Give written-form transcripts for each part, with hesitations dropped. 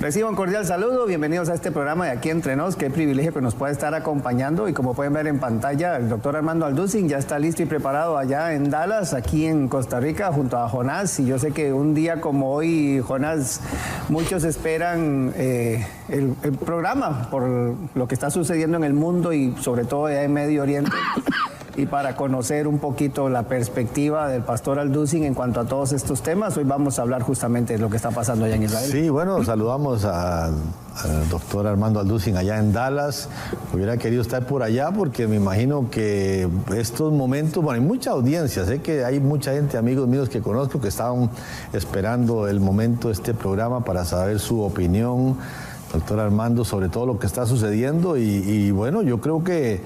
Reciban un cordial saludo, bienvenidos a este programa de Aquí Entre Nos. Qué privilegio que nos pueda estar acompañando, y como pueden ver en pantalla, el doctor Armando Alducin ya está listo y preparado allá en Dallas, aquí en Costa Rica, junto a Jonás. Y yo sé que un día como hoy, Jonás, muchos esperan el programa por lo que está sucediendo en el mundo y sobre todo allá en Medio Oriente. Y para conocer un poquito la perspectiva del pastor Alducin en cuanto a todos estos temas, hoy vamos a hablar justamente de lo que está pasando allá en Israel. Sí, bueno, saludamos al doctor Armando Alducin allá en Dallas. Hubiera querido estar por allá porque me imagino que estos momentos, bueno, hay mucha audiencia, sé que hay mucha gente, amigos míos que conozco, que estaban esperando el momento de este programa para saber su opinión, doctor Armando, sobre todo lo que está sucediendo. Y bueno, yo creo que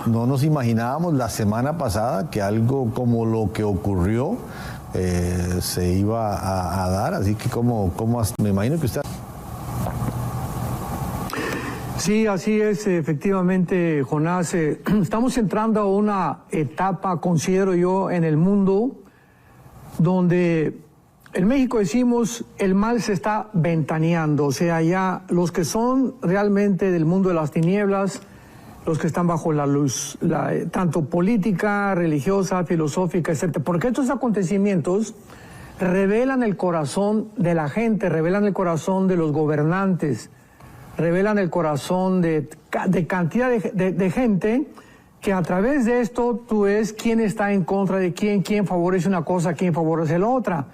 no nos imaginábamos la semana pasada que algo como lo que ocurrió se iba a dar, así que me imagino que usted... Sí, así es, efectivamente, Jonás. Estamos entrando a una etapa, considero yo, en el mundo donde en México decimos el mal se está ventaneando, o sea, ya los que son realmente del mundo de las tinieblas, los que están bajo la luz, tanto política, religiosa, filosófica, etc. Porque estos acontecimientos revelan el corazón de la gente, revelan el corazón de los gobernantes, revelan el corazón de cantidad de gente que a través de esto tú ves quién está en contra de quién favorece una cosa, quién favorece la otra.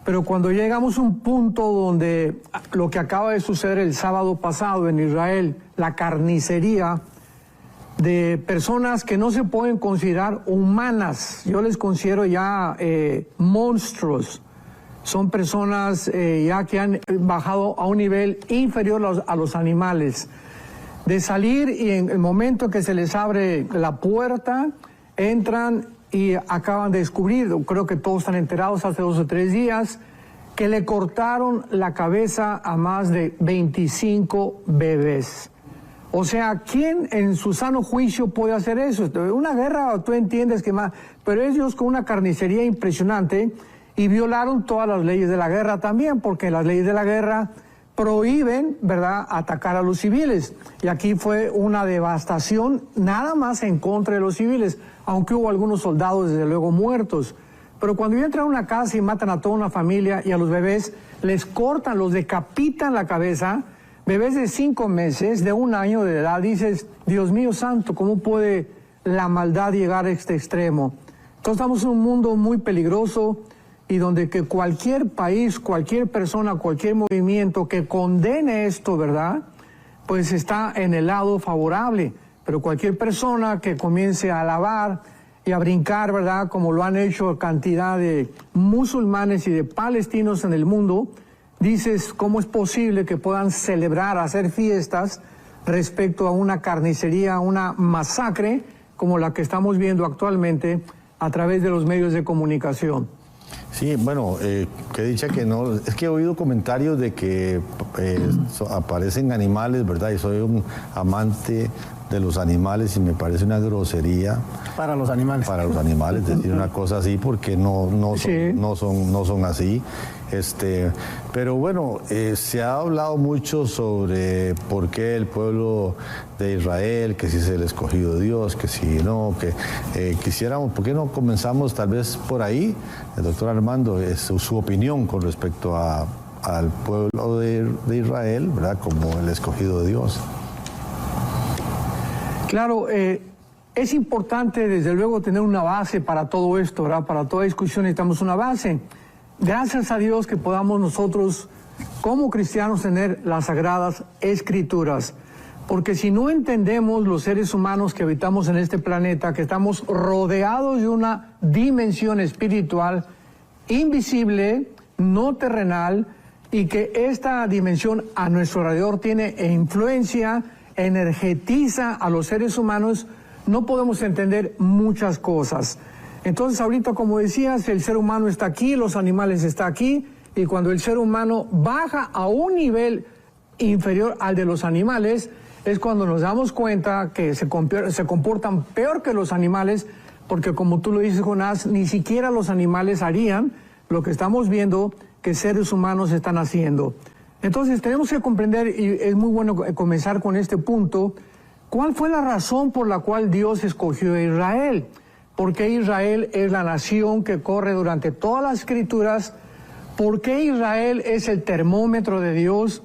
Pero cuando llegamos a un punto donde lo que acaba de suceder el sábado pasado en Israel, la carnicería de personas que no se pueden considerar humanas, yo les considero ya monstruos, son personas ya que han bajado a un nivel inferior a los animales, de salir y en el momento que se les abre la puerta, entran y acaban de descubrir, creo que todos están enterados hace 2 o 3 días, que le cortaron la cabeza a más de 25 bebés. O sea, ¿quién en su sano juicio puede hacer eso? Una guerra, tú entiendes que más, pero ellos con una carnicería impresionante y violaron todas las leyes de la guerra también, porque las leyes de la guerra prohíben, ¿verdad?, atacar a los civiles. Y aquí fue una devastación nada más en contra de los civiles, aunque hubo algunos soldados desde luego muertos. Pero cuando entran a una casa y matan a toda una familia y a los bebés, les cortan, los decapitan la cabeza. Bebés de 5 meses, de 1 año de edad, dices, Dios mío santo, ¿cómo puede la maldad llegar a este extremo? Entonces estamos en un mundo muy peligroso y donde que cualquier país, cualquier persona, cualquier movimiento que condene esto, ¿verdad?, pues está en el lado favorable. Pero cualquier persona que comience a alabar y a brincar, ¿verdad?, como lo han hecho cantidad de musulmanes y de palestinos en el mundo, dices, ¿cómo es posible que puedan celebrar, hacer fiestas respecto a una carnicería, una masacre como la que estamos viendo actualmente a través de los medios de comunicación? Sí, bueno, que dicha que no, es que he oído comentarios de que aparecen animales, ¿verdad? Y soy un amante de los animales y me parece una grosería. Para los animales. Para los animales, decir una cosa así, porque no son así. Pero bueno, se ha hablado mucho sobre por qué el pueblo de Israel, que si es el escogido de Dios, que si no, que quisiéramos, ¿por qué no comenzamos tal vez por ahí? El doctor Armando, su opinión con respecto al pueblo de Israel, ¿verdad?, como el escogido de Dios. Claro, es importante desde luego tener una base para todo esto, ¿verdad? Para toda discusión necesitamos una base. Gracias a Dios que podamos nosotros como cristianos tener las Sagradas Escrituras, porque si no entendemos los seres humanos que habitamos en este planeta, que estamos rodeados de una dimensión espiritual invisible, no terrenal, y que esta dimensión a nuestro alrededor tiene influencia, energetiza a los seres humanos, no podemos entender muchas cosas. Entonces ahorita, como decías, el ser humano está aquí, los animales están aquí, y cuando el ser humano baja a un nivel inferior al de los animales, es cuando nos damos cuenta que se comportan peor que los animales, porque como tú lo dices, Jonás, ni siquiera los animales harían lo que estamos viendo que seres humanos están haciendo. Entonces tenemos que comprender, y es muy bueno comenzar con este punto, ¿cuál fue la razón por la cual Dios escogió a Israel? Porque Israel es la nación que corre durante todas las escrituras. ¿Por qué Israel es el termómetro de Dios?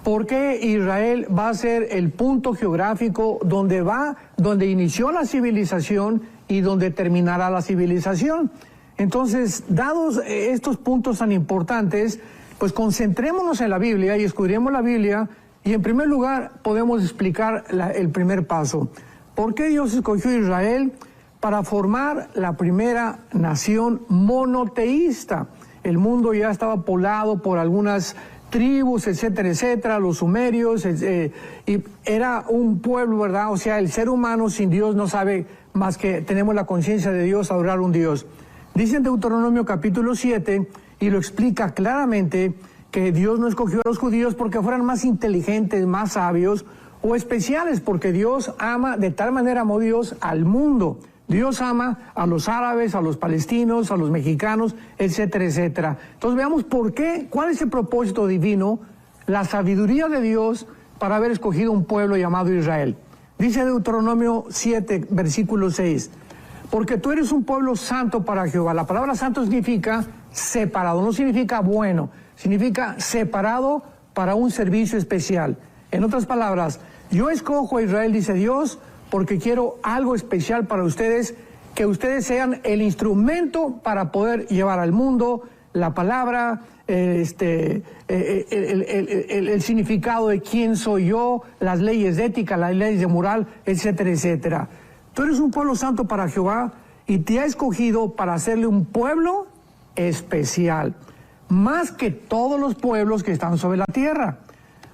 ¿Por qué Israel va a ser el punto geográfico donde inició la civilización y donde terminará la civilización? Entonces, dados estos puntos tan importantes, pues concentrémonos en la Biblia y escudriemos la Biblia, y en primer lugar podemos explicar el primer paso. ¿Por qué Dios escogió a Israel? Para formar la primera nación monoteísta. El mundo ya estaba poblado por algunas tribus, etcétera, etcétera, los sumerios, y era un pueblo, ¿verdad? O sea, el ser humano sin Dios no sabe más que tenemos la conciencia de Dios, adorar a un Dios. Dice en Deuteronomio capítulo 7, y lo explica claramente, que Dios no escogió a los judíos porque fueran más inteligentes, más sabios o especiales, porque Dios ama, de tal manera amó Dios al mundo. Dios ama a los árabes, a los palestinos, a los mexicanos, etcétera, etcétera. Entonces veamos por qué, cuál es el propósito divino, la sabiduría de Dios para haber escogido un pueblo llamado Israel. Dice Deuteronomio 7, versículo 6, porque tú eres un pueblo santo para Jehová. La palabra santo significa separado, no significa bueno, significa separado para un servicio especial. En otras palabras, yo escojo a Israel, dice Dios, porque quiero algo especial para ustedes, que ustedes sean el instrumento para poder llevar al mundo la palabra, el significado de quién soy yo, las leyes de ética, las leyes de moral, etcétera, etcétera. Tú eres un pueblo santo para Jehová y te ha escogido para hacerle un pueblo especial, más que todos los pueblos que están sobre la tierra.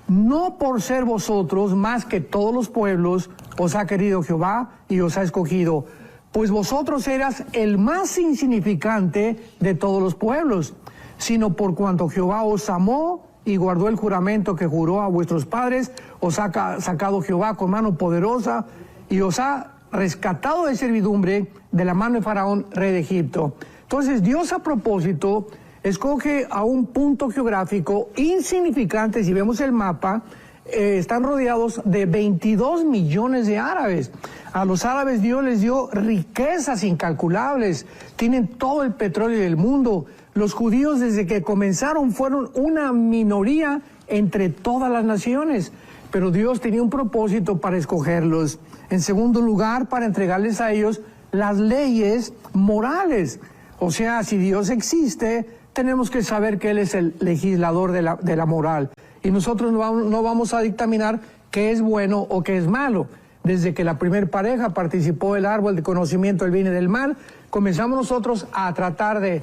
No por ser vosotros más que todos los pueblos os ha querido Jehová y os ha escogido, pues vosotros eras el más insignificante de todos los pueblos, sino por cuanto Jehová os amó y guardó el juramento que juró a vuestros padres, os ha sacado Jehová con mano poderosa y os ha rescatado de servidumbre de la mano de Faraón, rey de Egipto. Entonces Dios, a propósito, escoge a un punto geográfico insignificante. Si vemos el mapa, están rodeados de 22 millones de árabes. A los árabes Dios les dio riquezas incalculables, tienen todo el petróleo del mundo. Los judíos, desde que comenzaron, fueron una minoría entre todas las naciones, pero Dios tenía un propósito para escogerlos. En segundo lugar, para entregarles a ellos las leyes morales. O sea, si Dios existe, tenemos que saber que Él es el legislador de la moral. Y nosotros no vamos a dictaminar qué es bueno o qué es malo. Desde que la primer pareja participó del árbol de conocimiento del bien y del mal, comenzamos nosotros a tratar de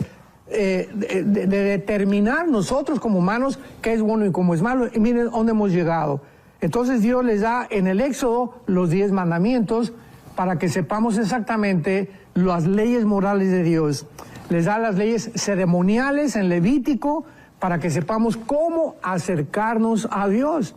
determinar nosotros como humanos qué es bueno y cómo es malo. Y miren dónde hemos llegado. Entonces Dios les da en el Éxodo los 10 mandamientos para que sepamos exactamente las leyes morales de Dios. Les da las leyes ceremoniales en Levítico para que sepamos cómo acercarnos a Dios.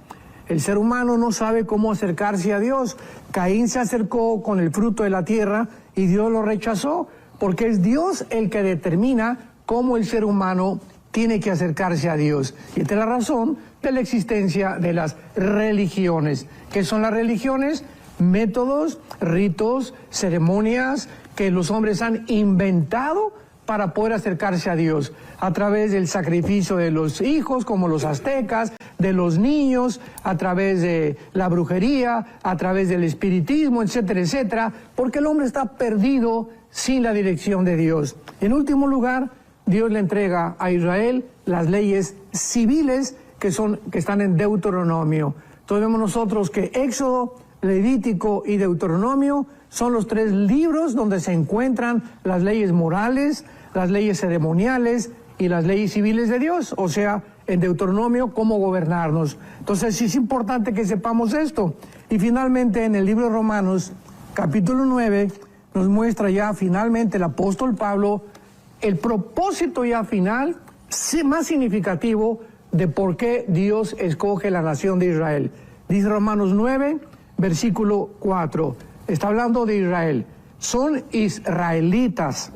El ser humano no sabe cómo acercarse a Dios. Caín se acercó con el fruto de la tierra y Dios lo rechazó, porque es Dios el que determina cómo el ser humano tiene que acercarse a Dios. Y esta es la razón de la existencia de las religiones. ¿Qué son las religiones? Métodos, ritos, ceremonias que los hombres han inventado para poder acercarse a Dios, a través del sacrificio de los hijos, como los aztecas, de los niños, a través de la brujería, a través del espiritismo, etcétera, etcétera, porque el hombre está perdido sin la dirección de Dios. En último lugar, Dios le entrega a Israel las leyes civiles que están en Deuteronomio. Entonces vemos nosotros que Éxodo, Levítico y Deuteronomio son los 3 libros donde se encuentran las leyes morales, las leyes ceremoniales y las leyes civiles de Dios, o sea, en Deuteronomio, cómo gobernarnos. Entonces sí es importante que sepamos esto. Y finalmente en el libro de Romanos, capítulo 9, nos muestra ya finalmente el apóstol Pablo el propósito ya final, más significativo, de por qué Dios escoge la nación de Israel. Dice Romanos 9, versículo 4, está hablando de Israel. Son israelitas,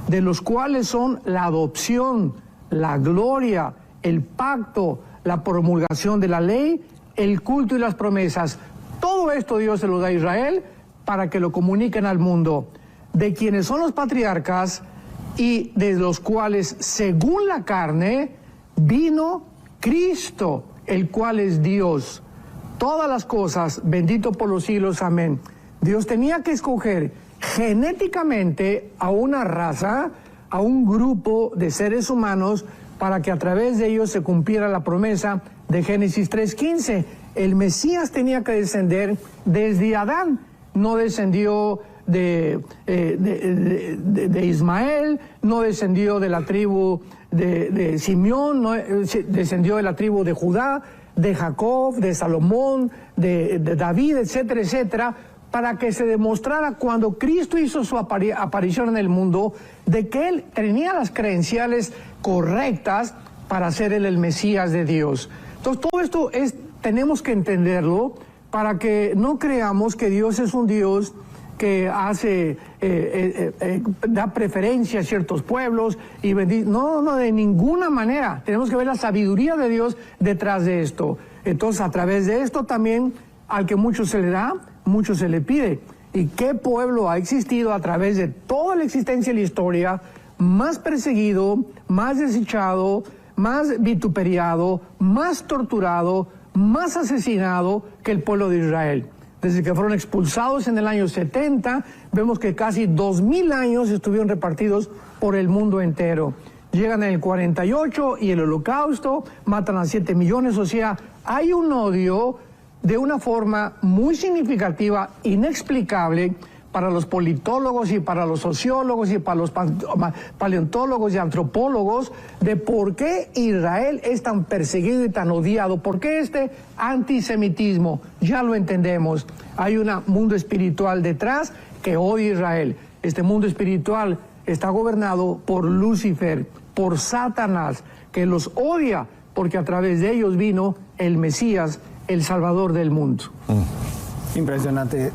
de los cuales son la adopción, la gloria, el pacto, la promulgación de la ley, el culto y las promesas. Todo esto Dios se lo da a Israel para que lo comuniquen al mundo, de quienes son los patriarcas y de los cuales, según la carne, vino Cristo, el cual es Dios. Todas las cosas, bendito por los siglos, amén. Dios tenía que escoger genéticamente a una raza, a un grupo de seres humanos, para que a través de ellos se cumpliera la promesa de Génesis 3:15. El Mesías tenía que descender desde Adán, no descendió de Ismael, no descendió de la tribu de Simeón, no descendió de la tribu de Judá, de Jacob, de Salomón, de David, etcétera, etcétera, para que se demostrara cuando Cristo hizo su aparición en el mundo, de que Él tenía las credenciales correctas para ser el Mesías de Dios. Entonces todo esto tenemos que entenderlo para que no creamos que Dios es un Dios que da preferencia a ciertos pueblos y bendice. No, de ninguna manera. Tenemos que ver la sabiduría de Dios detrás de esto. Entonces, a través de esto también, al que mucho se le da, mucho se le pide. ¿Y qué pueblo ha existido a través de toda la existencia y la historia más perseguido, más desechado, más vituperiado, más torturado, más asesinado que el pueblo de Israel? Desde que fueron expulsados en el año 70, vemos que casi 2000 años estuvieron repartidos por el mundo entero. Llegan en el 48 y el Holocausto, matan a 7 millones, o sea, hay un odio de una forma muy significativa, inexplicable, para los politólogos y para los sociólogos y para los paleontólogos y antropólogos, de por qué Israel es tan perseguido y tan odiado. ¿Por qué este antisemitismo? Ya lo entendemos. Hay un mundo espiritual detrás que odia a Israel. Este mundo espiritual está gobernado por Lucifer, por Satanás, que los odia porque a través de ellos vino el Mesías, el Salvador del mundo. Impresionante.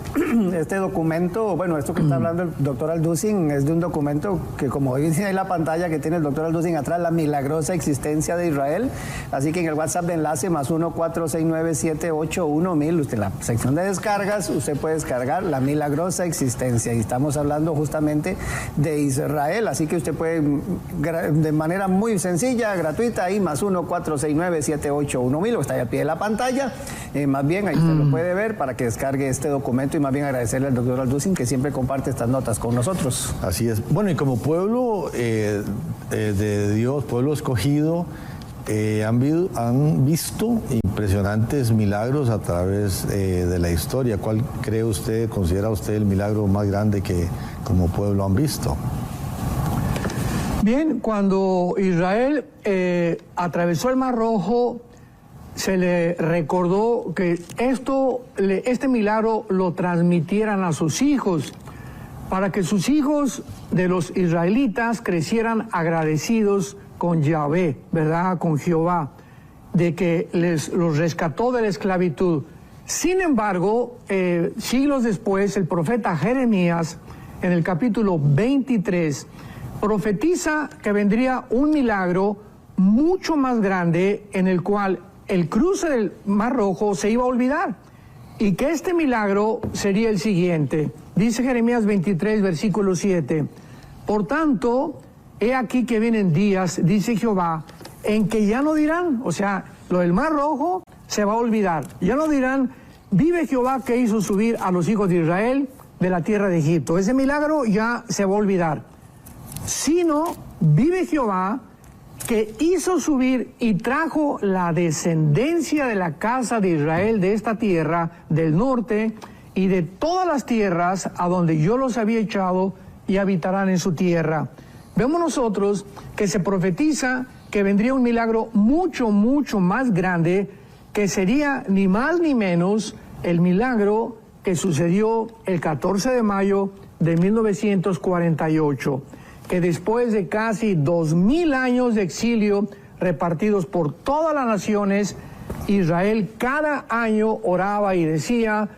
Este documento, bueno, esto que está hablando el doctor Alducin es de un documento que, como dice ahí la pantalla que tiene el doctor Alducin atrás, la milagrosa existencia de Israel. Así que en el WhatsApp de enlace +1 469 781 1000, usted en la sección de descargas, usted puede descargar la milagrosa existencia. Y estamos hablando justamente de Israel, así que usted puede de manera muy sencilla, gratuita, ahí +1 469 781 1000, o está ahí al pie de la pantalla. Más bien ahí usted lo puede ver para que descargue este documento, y más bien agradecerle al doctor Alducin que siempre comparte estas notas con nosotros. Así es. Bueno, y como pueblo de Dios, pueblo escogido, han visto impresionantes milagros a través de la historia. ¿Cuál cree usted, considera usted el milagro más grande que como pueblo han visto? Bien, cuando Israel atravesó el Mar Rojo, se le recordó que este milagro lo transmitieran a sus hijos, para que sus hijos de los israelitas crecieran agradecidos con Yahvé, ¿verdad? Con Jehová, de que los rescató de la esclavitud. Sin embargo, siglos después, el profeta Jeremías, en el capítulo 23, profetiza que vendría un milagro mucho más grande, en el cual el cruce del Mar Rojo se iba a olvidar, y que este milagro sería el siguiente. Dice Jeremías 23, versículo 7, por tanto, he aquí que vienen días, dice Jehová, en que ya no dirán, o sea, lo del Mar Rojo se va a olvidar, ya no dirán, vive Jehová que hizo subir a los hijos de Israel de la tierra de Egipto. Ese milagro ya se va a olvidar, sino vive Jehová que hizo subir y trajo la descendencia de la casa de Israel de esta tierra del norte y de todas las tierras a donde yo los había echado, y habitarán en su tierra. Vemos nosotros que se profetiza que vendría un milagro mucho, mucho más grande, que sería ni más ni menos el milagro que sucedió el 14 de mayo de 1948. Que después de casi 2000 años de exilio repartidos por todas las naciones, Israel cada año oraba y decía,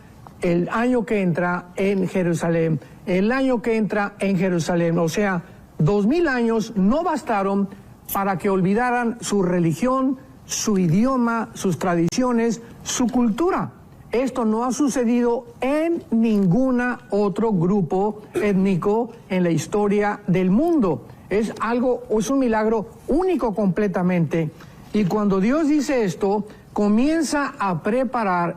el año que entra en Jerusalén, el año que entra en Jerusalén. O sea, 2000 años no bastaron para que olvidaran su religión, su idioma, sus tradiciones, su cultura. Esto no ha sucedido en ningún otro grupo étnico en la historia del mundo. Es un milagro único completamente. Y cuando Dios dice esto, comienza a preparar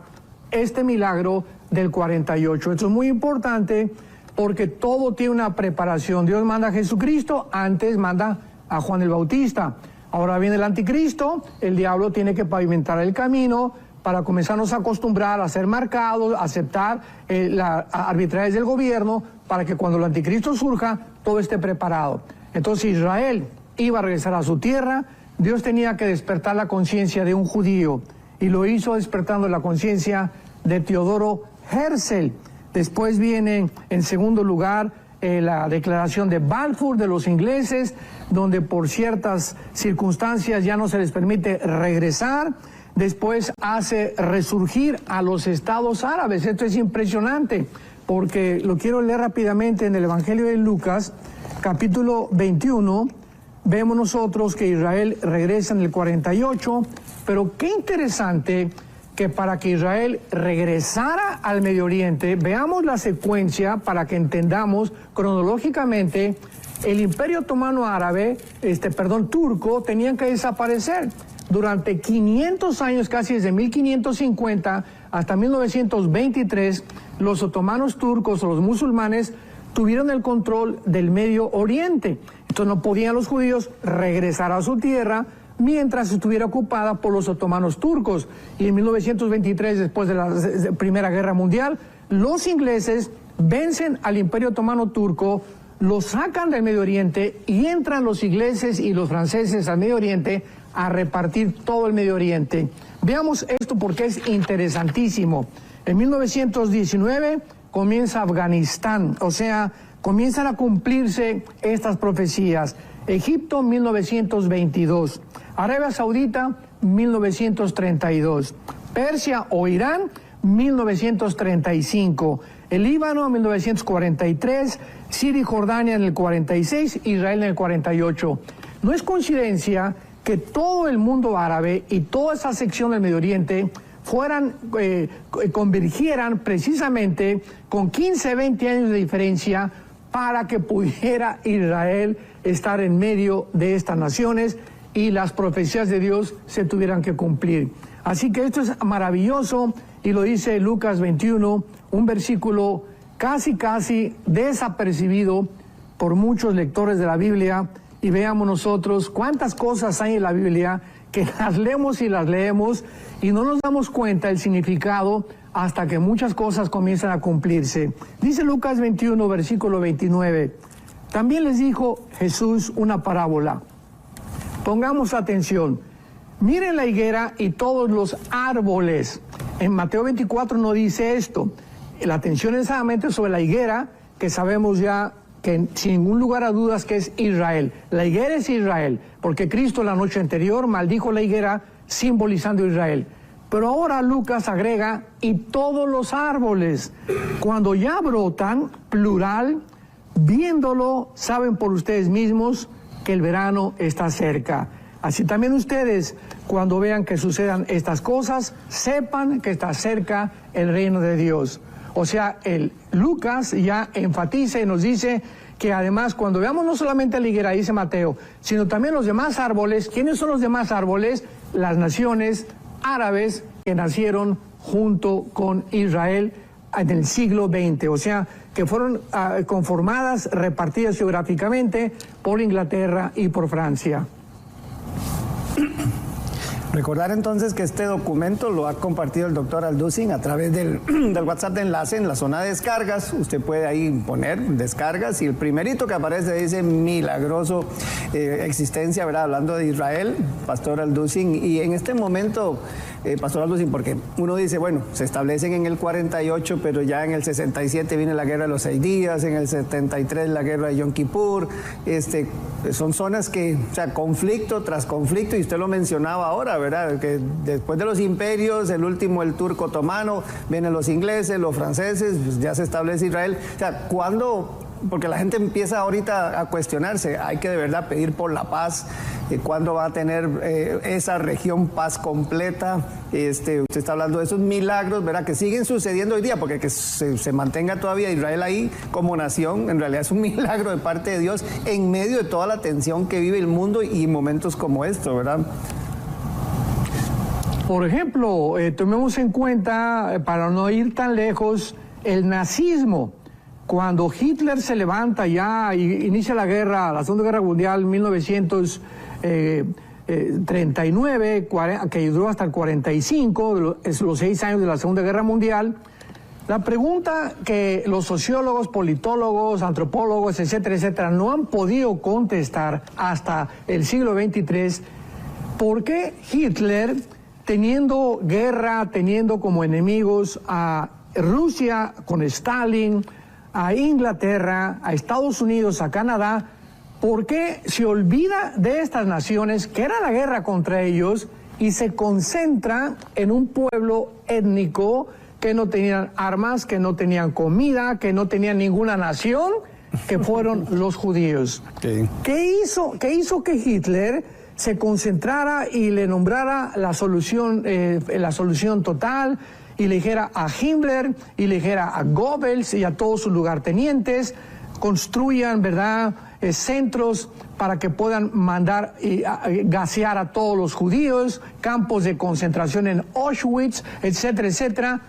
este milagro del 48. Esto es muy importante porque todo tiene una preparación. Dios manda a Jesucristo, antes manda a Juan el Bautista. Ahora viene el anticristo, el diablo tiene que pavimentar el camino para comenzarnos a acostumbrar a ser marcados, a aceptar las arbitrariedades del gobierno, para que cuando el anticristo surja, todo esté preparado. Entonces Israel iba a regresar a su tierra, Dios tenía que despertar la conciencia de un judío, y lo hizo despertando la conciencia de Teodoro Herzl. Después viene, en segundo lugar, la declaración de Balfour de los ingleses, donde por ciertas circunstancias ya no se les permite regresar. Después hace resurgir a los estados árabes. Esto es impresionante, porque lo quiero leer rápidamente en el Evangelio de Lucas, capítulo 21. Vemos nosotros que Israel regresa en el 48, pero qué interesante que para que Israel regresara al Medio Oriente, veamos la secuencia para que entendamos cronológicamente. El Imperio Otomano Árabe, turco, tenían que desaparecer. Durante 500 años, casi desde 1550 hasta 1923, los otomanos turcos o los musulmanes tuvieron el control del Medio Oriente. Entonces no podían los judíos regresar a su tierra mientras estuviera ocupada por los otomanos turcos. Y en 1923, después de la Primera Guerra Mundial, los ingleses vencen al Imperio Otomano Turco, lo sacan del Medio Oriente y entran los ingleses y los franceses al Medio Oriente a repartir todo el Medio Oriente. Veamos esto porque es interesantísimo. En 1919 comienza Afganistán, o sea, comienzan a cumplirse estas profecías. Egipto, 1922. Arabia Saudita, 1932. Persia o Irán, 1935. El Líbano, 1943. Siria y Jordania en el 46. Israel en el 48. No es coincidencia que todo el mundo árabe y toda esa sección del Medio Oriente convergieran precisamente con 15, 20 años de diferencia para que pudiera Israel estar en medio de estas naciones y las profecías de Dios se tuvieran que cumplir. Así que esto es maravilloso y lo dice Lucas 21, un versículo casi desapercibido por muchos lectores de la Biblia. Y veamos nosotros cuántas cosas hay en la Biblia que las leemos y no nos damos cuenta del significado hasta que muchas cosas comienzan a cumplirse. Dice Lucas 21, versículo 29. También les dijo Jesús una parábola. Pongamos atención. Miren la higuera y todos los árboles. En Mateo 24 no dice esto. La atención es solamente sobre la higuera, que sabemos ya que sin ningún lugar a dudas que es Israel. La higuera es Israel, porque Cristo la noche anterior maldijo la higuera simbolizando Israel. Pero ahora Lucas agrega, y todos los árboles, cuando ya brotan, plural, viéndolo, saben por ustedes mismos que el verano está cerca. Así también ustedes, cuando vean que sucedan estas cosas, sepan que está cerca el reino de Dios. O sea, Lucas ya enfatiza y nos dice que además cuando veamos no solamente la higuera, dice Mateo, sino también los demás árboles. ¿Quiénes son los demás árboles? Las naciones árabes que nacieron junto con Israel en el siglo XX, o sea, que fueron conformadas, repartidas geográficamente por Inglaterra y por Francia. Recordar entonces que este documento lo ha compartido el doctor Alducin a través del WhatsApp de enlace en la zona de descargas. Usted puede ahí poner descargas y el primerito que aparece dice milagroso existencia, ¿verdad? Hablando de Israel, Pastor Alducin. Y en este momento, Pastor Alducin, porque uno dice, bueno, se establecen en el 48, pero ya en el 67 viene la guerra de los 6 días, en el 73 la guerra de Yom Kippur. Son zonas que, o sea, conflicto tras conflicto, y usted lo mencionaba ahora, ¿verdad? Que después de los imperios, el último, el turco otomano, vienen los ingleses, los franceses, pues ya se establece Israel. O sea, ¿cuándo porque la gente empieza ahorita a cuestionarse, hay que de verdad pedir por la paz, cuándo va a tener esa región paz completa. Usted está hablando de esos milagros, ¿verdad?, que siguen sucediendo hoy día, porque que se mantenga todavía Israel ahí como nación, en realidad es un milagro de parte de Dios en medio de toda la tensión que vive el mundo y momentos como estos, ¿verdad? Por ejemplo, tomemos en cuenta, para no ir tan lejos, el nazismo. Cuando Hitler se levanta ya y inicia la Segunda Guerra Mundial en 1939, que duró hasta el 45, los 6 años de la Segunda Guerra Mundial, la pregunta que los sociólogos, politólogos, antropólogos, etcétera, etcétera, no han podido contestar hasta el siglo XXIII, ¿por qué Hitler, teniendo guerra, teniendo como enemigos a Rusia con Stalin, a Inglaterra, a Estados Unidos, a Canadá, ¿por qué se olvida de estas naciones, que era la guerra contra ellos, y se concentra en un pueblo étnico que no tenían armas, que no tenían comida, que no tenían ninguna nación, que fueron los judíos? Sí. ¿Qué hizo que Hitler se concentrara y le nombrara la solución total, y le dijera a Himmler y le dijera a Goebbels y a todos sus lugartenientes, construyan, ¿verdad?, centros para que puedan mandar y gasear a todos los judíos, campos de concentración en Auschwitz, etcétera, etcétera?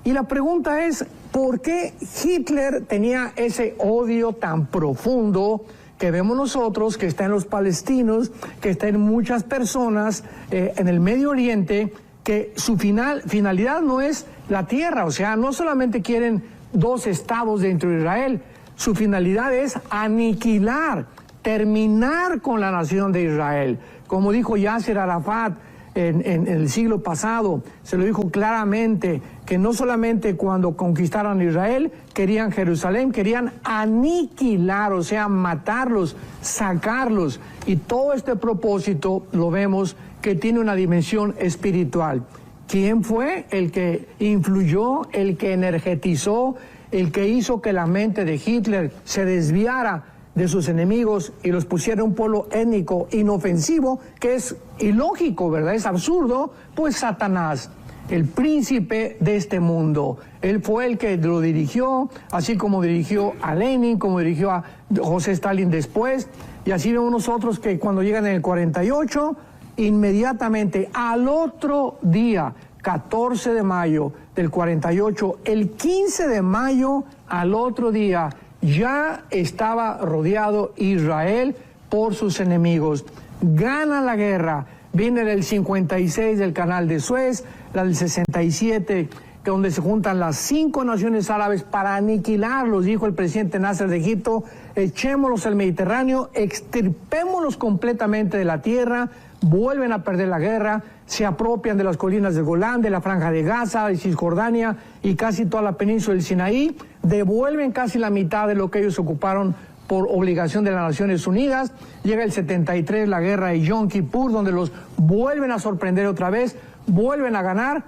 Y la pregunta es, ¿por qué Hitler tenía ese odio tan profundo que vemos nosotros, que está en los palestinos, que está en muchas personas en el Medio Oriente, que su finalidad no es la tierra? O sea, no solamente quieren 2 estados dentro de Israel, su finalidad es aniquilar, terminar con la nación de Israel. Como dijo Yasser Arafat en el siglo pasado, se lo dijo claramente, que no solamente cuando conquistaron Israel querían Jerusalén, querían aniquilar, o sea, matarlos, sacarlos. Y todo este propósito lo vemos que tiene una dimensión espiritual. ¿Quién fue el que influyó, el que energetizó, el que hizo que la mente de Hitler se desviara de sus enemigos y los pusiera un pueblo étnico inofensivo, que es ilógico, ¿verdad? Es absurdo. Pues Satanás, el príncipe de este mundo. Él fue el que lo dirigió, así como dirigió a Lenin, como dirigió a José Stalin después. Y así vemos nosotros que cuando llegan en el 48, inmediatamente al otro día, 14 de mayo del 48, el 15 de mayo, al otro día, ya estaba rodeado Israel por sus enemigos. Gana la guerra. Viene del 56 del Canal de Suez, la del 67, donde se juntan las 5 naciones árabes para aniquilarlos, dijo el presidente Nasser de Egipto: echémoslos al Mediterráneo, extirpémoslos completamente de la tierra. Vuelven a perder la guerra, se apropian de las colinas del Golán, de la Franja de Gaza, de Cisjordania y casi toda la península del Sinaí, devuelven casi la mitad de lo que ellos ocuparon por obligación de las Naciones Unidas. Llega el 73, la guerra de Yom Kippur, donde los vuelven a sorprender otra vez, vuelven a ganar,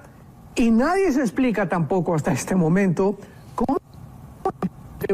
y nadie se explica tampoco hasta este momento cómo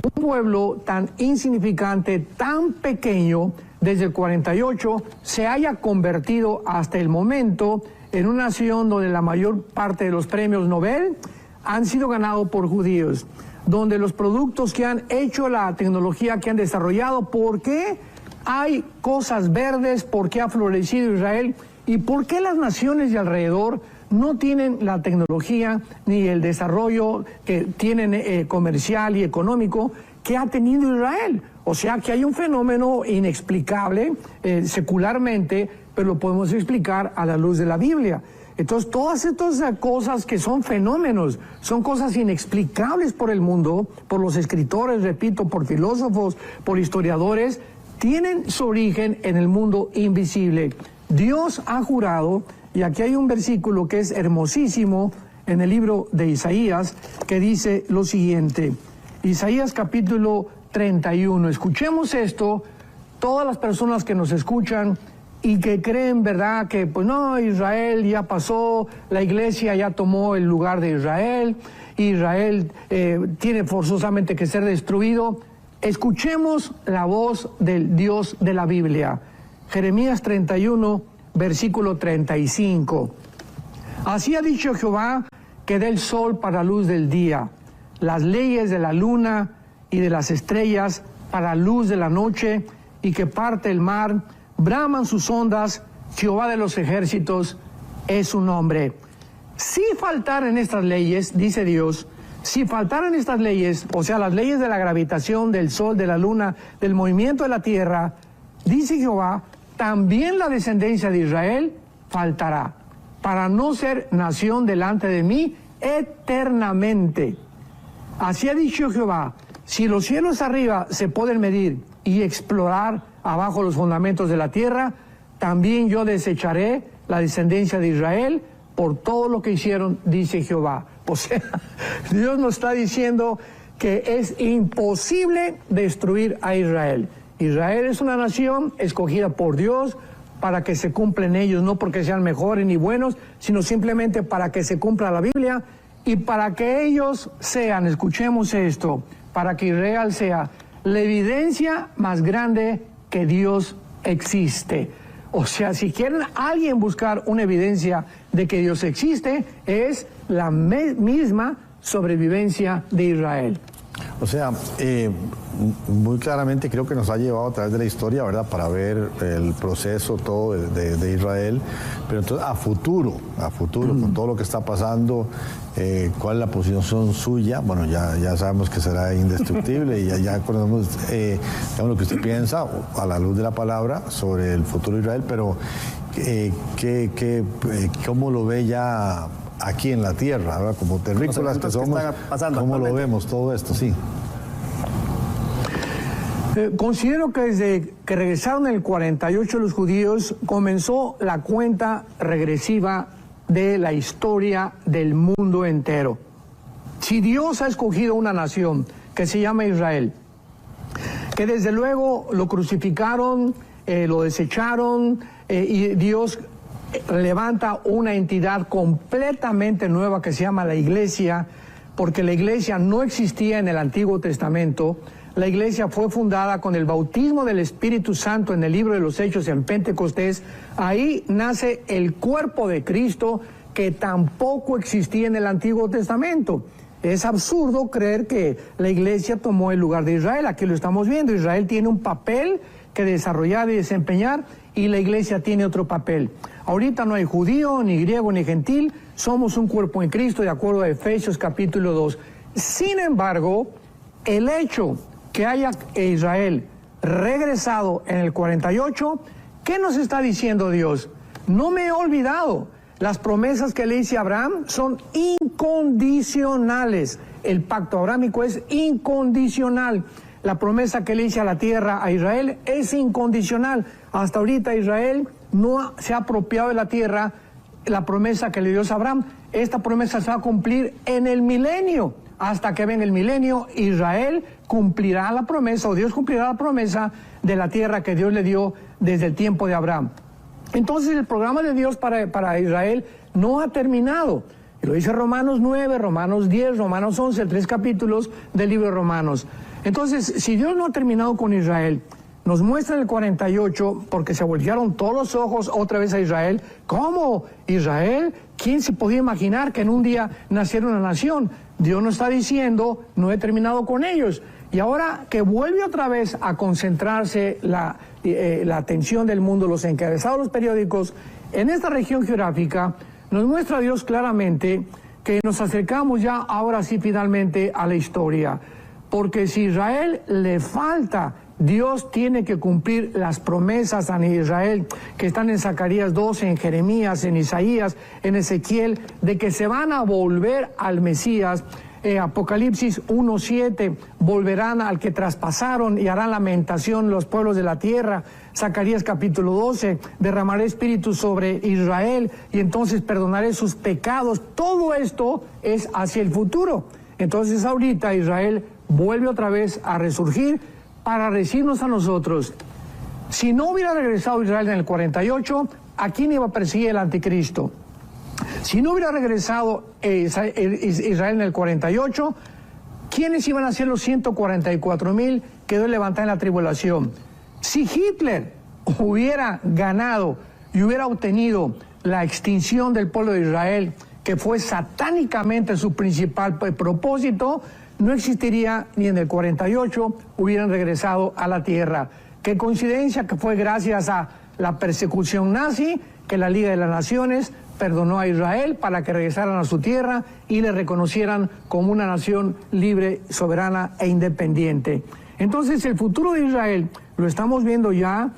un pueblo tan insignificante, tan pequeño, desde el 48, se haya convertido hasta el momento en una nación donde la mayor parte de los premios Nobel han sido ganados por judíos, donde los productos que han hecho, la tecnología que han desarrollado, ¿por qué hay cosas verdes? ¿Por qué ha florecido Israel? ¿Y por qué las naciones de alrededor no tienen la tecnología ni el desarrollo que tienen comercial y económico que ha tenido Israel? O sea que hay un fenómeno inexplicable secularmente, pero lo podemos explicar a la luz de la Biblia. Entonces, todas estas cosas que son fenómenos, son cosas inexplicables por el mundo, por los escritores, repito, por filósofos, por historiadores, tienen su origen en el mundo invisible. Dios ha jurado, y aquí hay un versículo que es hermosísimo en el libro de Isaías, que dice lo siguiente. Isaías capítulo 31. Escuchemos esto, todas las personas que nos escuchan y que creen, ¿verdad?, que pues no, Israel ya pasó, la iglesia ya tomó el lugar de Israel, Israel tiene forzosamente que ser destruido. Escuchemos la voz del Dios de la Biblia. Jeremías 31, versículo 35. Así ha dicho Jehová, que dé el sol para la luz del día, las leyes de la luna y de las estrellas para la luz de la noche, y que parte el mar, braman sus ondas, Jehová de los ejércitos es su nombre. Si faltaran estas leyes, dice Dios, si faltaran estas leyes, o sea, las leyes de la gravitación, del sol, de la luna, del movimiento de la tierra, dice Jehová, también la descendencia de Israel faltará, para no ser nación delante de mí eternamente. Así ha dicho Jehová, si los cielos arriba se pueden medir y explorar abajo los fundamentos de la tierra, también yo desecharé la descendencia de Israel por todo lo que hicieron, dice Jehová. O sea, Dios nos está diciendo que es imposible destruir a Israel. Israel es una nación escogida por Dios para que se cumplan ellos, no porque sean mejores ni buenos, sino simplemente para que se cumpla la Biblia y para que ellos sean, escuchemos esto, para que Israel sea la evidencia más grande que Dios existe. O sea, si quieren alguien buscar una evidencia de que Dios existe, es la misma sobrevivencia de Israel. O sea, muy claramente creo que nos ha llevado a través de la historia, ¿verdad?, para ver el proceso todo de Israel, pero entonces a futuro, con todo lo que está pasando, cuál es la posición suya. Bueno, ya sabemos que será indestructible y ya conocemos lo que usted piensa a la luz de la palabra sobre el futuro de Israel, pero ¿cómo lo ve ya aquí en la tierra, ¿verdad? Como terrícolas que somos, ¿cómo lo vemos todo esto? Sí. Considero que desde que regresaron en el 48 los judíos, comenzó la cuenta regresiva de la historia del mundo entero. Si Dios ha escogido una nación que se llama Israel, que desde luego lo crucificaron, lo desecharon, y Dios levanta una entidad completamente nueva que se llama la Iglesia, porque la Iglesia no existía en el Antiguo Testamento. La Iglesia fue fundada con el bautismo del Espíritu Santo en el libro de los Hechos en Pentecostés. Ahí nace el cuerpo de Cristo, que tampoco existía en el Antiguo Testamento. Es absurdo creer que la Iglesia tomó el lugar de Israel. Aquí lo estamos viendo. Israel tiene un papel que desarrollar y desempeñar, y la Iglesia tiene otro papel. Ahorita no hay judío, ni griego, ni gentil, somos un cuerpo en Cristo, de acuerdo a Efesios capítulo 2. Sin embargo, el hecho que haya Israel regresado en el 48, ¿qué nos está diciendo Dios? No me he olvidado, las promesas que le hice a Abraham son incondicionales. El pacto abrámico es incondicional. La promesa que le hice a la tierra a Israel es incondicional. Hasta ahorita Israel no se ha apropiado de la tierra, la promesa que le dio a Abraham. Esta promesa se va a cumplir en el milenio. Hasta que venga el milenio, Israel cumplirá la promesa, o Dios cumplirá la promesa de la tierra que Dios le dio desde el tiempo de Abraham. Entonces el programa de Dios para Israel no ha terminado. Lo dice Romanos 9, Romanos 10, Romanos 11, 3 capítulos del libro de Romanos. Entonces, si Dios no ha terminado con Israel, nos muestra en el 48, porque se voltearon todos los ojos otra vez a Israel. ¿Cómo? ¿Israel? ¿Quién se podía imaginar que en un día naciera una nación? Dios nos está diciendo, no he terminado con ellos. Y ahora que vuelve otra vez a concentrarse la atención del mundo, los encabezados, los periódicos, en esta región geográfica, nos muestra Dios claramente que nos acercamos ya ahora sí finalmente a la historia. Porque si Israel le falta, Dios tiene que cumplir las promesas a Israel que están en Zacarías 12, en Jeremías, en Isaías, en Ezequiel, de que se van a volver al Mesías. Apocalipsis 1:7, volverán al que traspasaron y harán lamentación los pueblos de la tierra. Zacarías capítulo 12, derramaré espíritu sobre Israel y entonces perdonaré sus pecados. Todo esto es hacia el futuro. Entonces ahorita Israel vuelve otra vez a resurgir para decirnos a nosotros, si no hubiera regresado Israel en el 48, ¿a quién iba a perseguir el anticristo? Si no hubiera regresado Israel en el 48, ¿quiénes iban a ser los 144,000 quedó levantada en la tribulación. Si Hitler hubiera ganado y hubiera obtenido la extinción del pueblo de Israel, que fue satánicamente su principal propósito, no existiría ni en el 48, hubieran regresado a la tierra. Qué coincidencia que fue gracias a la persecución nazi que la Liga de las Naciones perdonó a Israel para que regresaran a su tierra y le reconocieran como una nación libre, soberana e independiente. Entonces el futuro de Israel lo estamos viendo ya,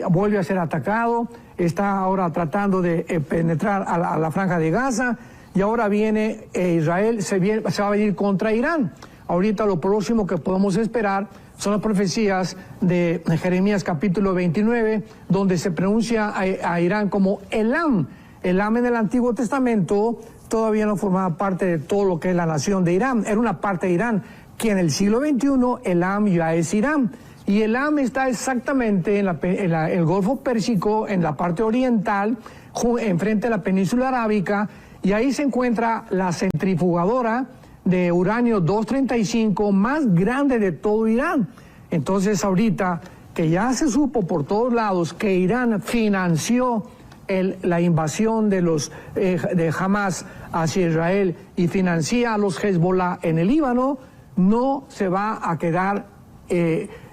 vuelve a ser atacado, está ahora tratando de penetrar a la franja de Gaza y ahora viene Israel, se va a venir contra Irán. Ahorita lo próximo que podemos esperar son las profecías de Jeremías capítulo 29, donde se pronuncia a Irán como Elam. Elam en el Antiguo Testamento todavía no formaba parte de todo lo que es la nación de Irán, era una parte de Irán, que en el siglo XXI Elam ya es Irán. Y Elam está exactamente en el Golfo Pérsico, en la parte oriental, enfrente de la península arábica, y ahí se encuentra la centrifugadora de uranio 235 más grande de todo Irán. Entonces ahorita que ya se supo por todos lados que Irán financió la invasión de Hamas hacia Israel y financia a los Hezbollah en el Líbano, no se va a quedar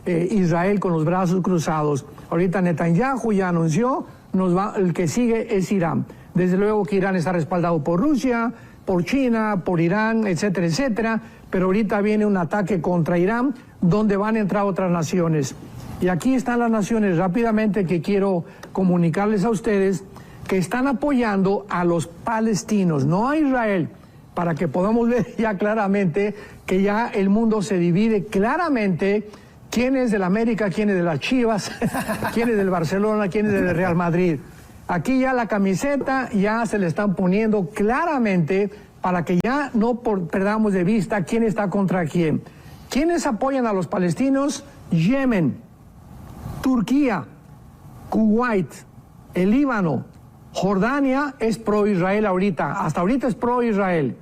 Israel con los brazos cruzados. Ahorita Netanyahu ya anunció, el que sigue es Irán. Desde luego que Irán está respaldado por Rusia, por China, por Irán, etcétera, etcétera, pero ahorita viene un ataque contra Irán donde van a entrar otras naciones. Y aquí están las naciones rápidamente que quiero comunicarles a ustedes que están apoyando a los palestinos, no a Israel, para que podamos ver ya claramente que ya el mundo se divide claramente quién es del América, quién es de las Chivas, quién es del Barcelona, quién es del Real Madrid. Aquí ya la camiseta ya se le están poniendo claramente para que ya no perdamos de vista quién está contra quién. ¿Quiénes apoyan a los palestinos? Yemen, Turquía, Kuwait, el Líbano, Jordania es pro-Israel ahorita, hasta ahorita es pro-Israel.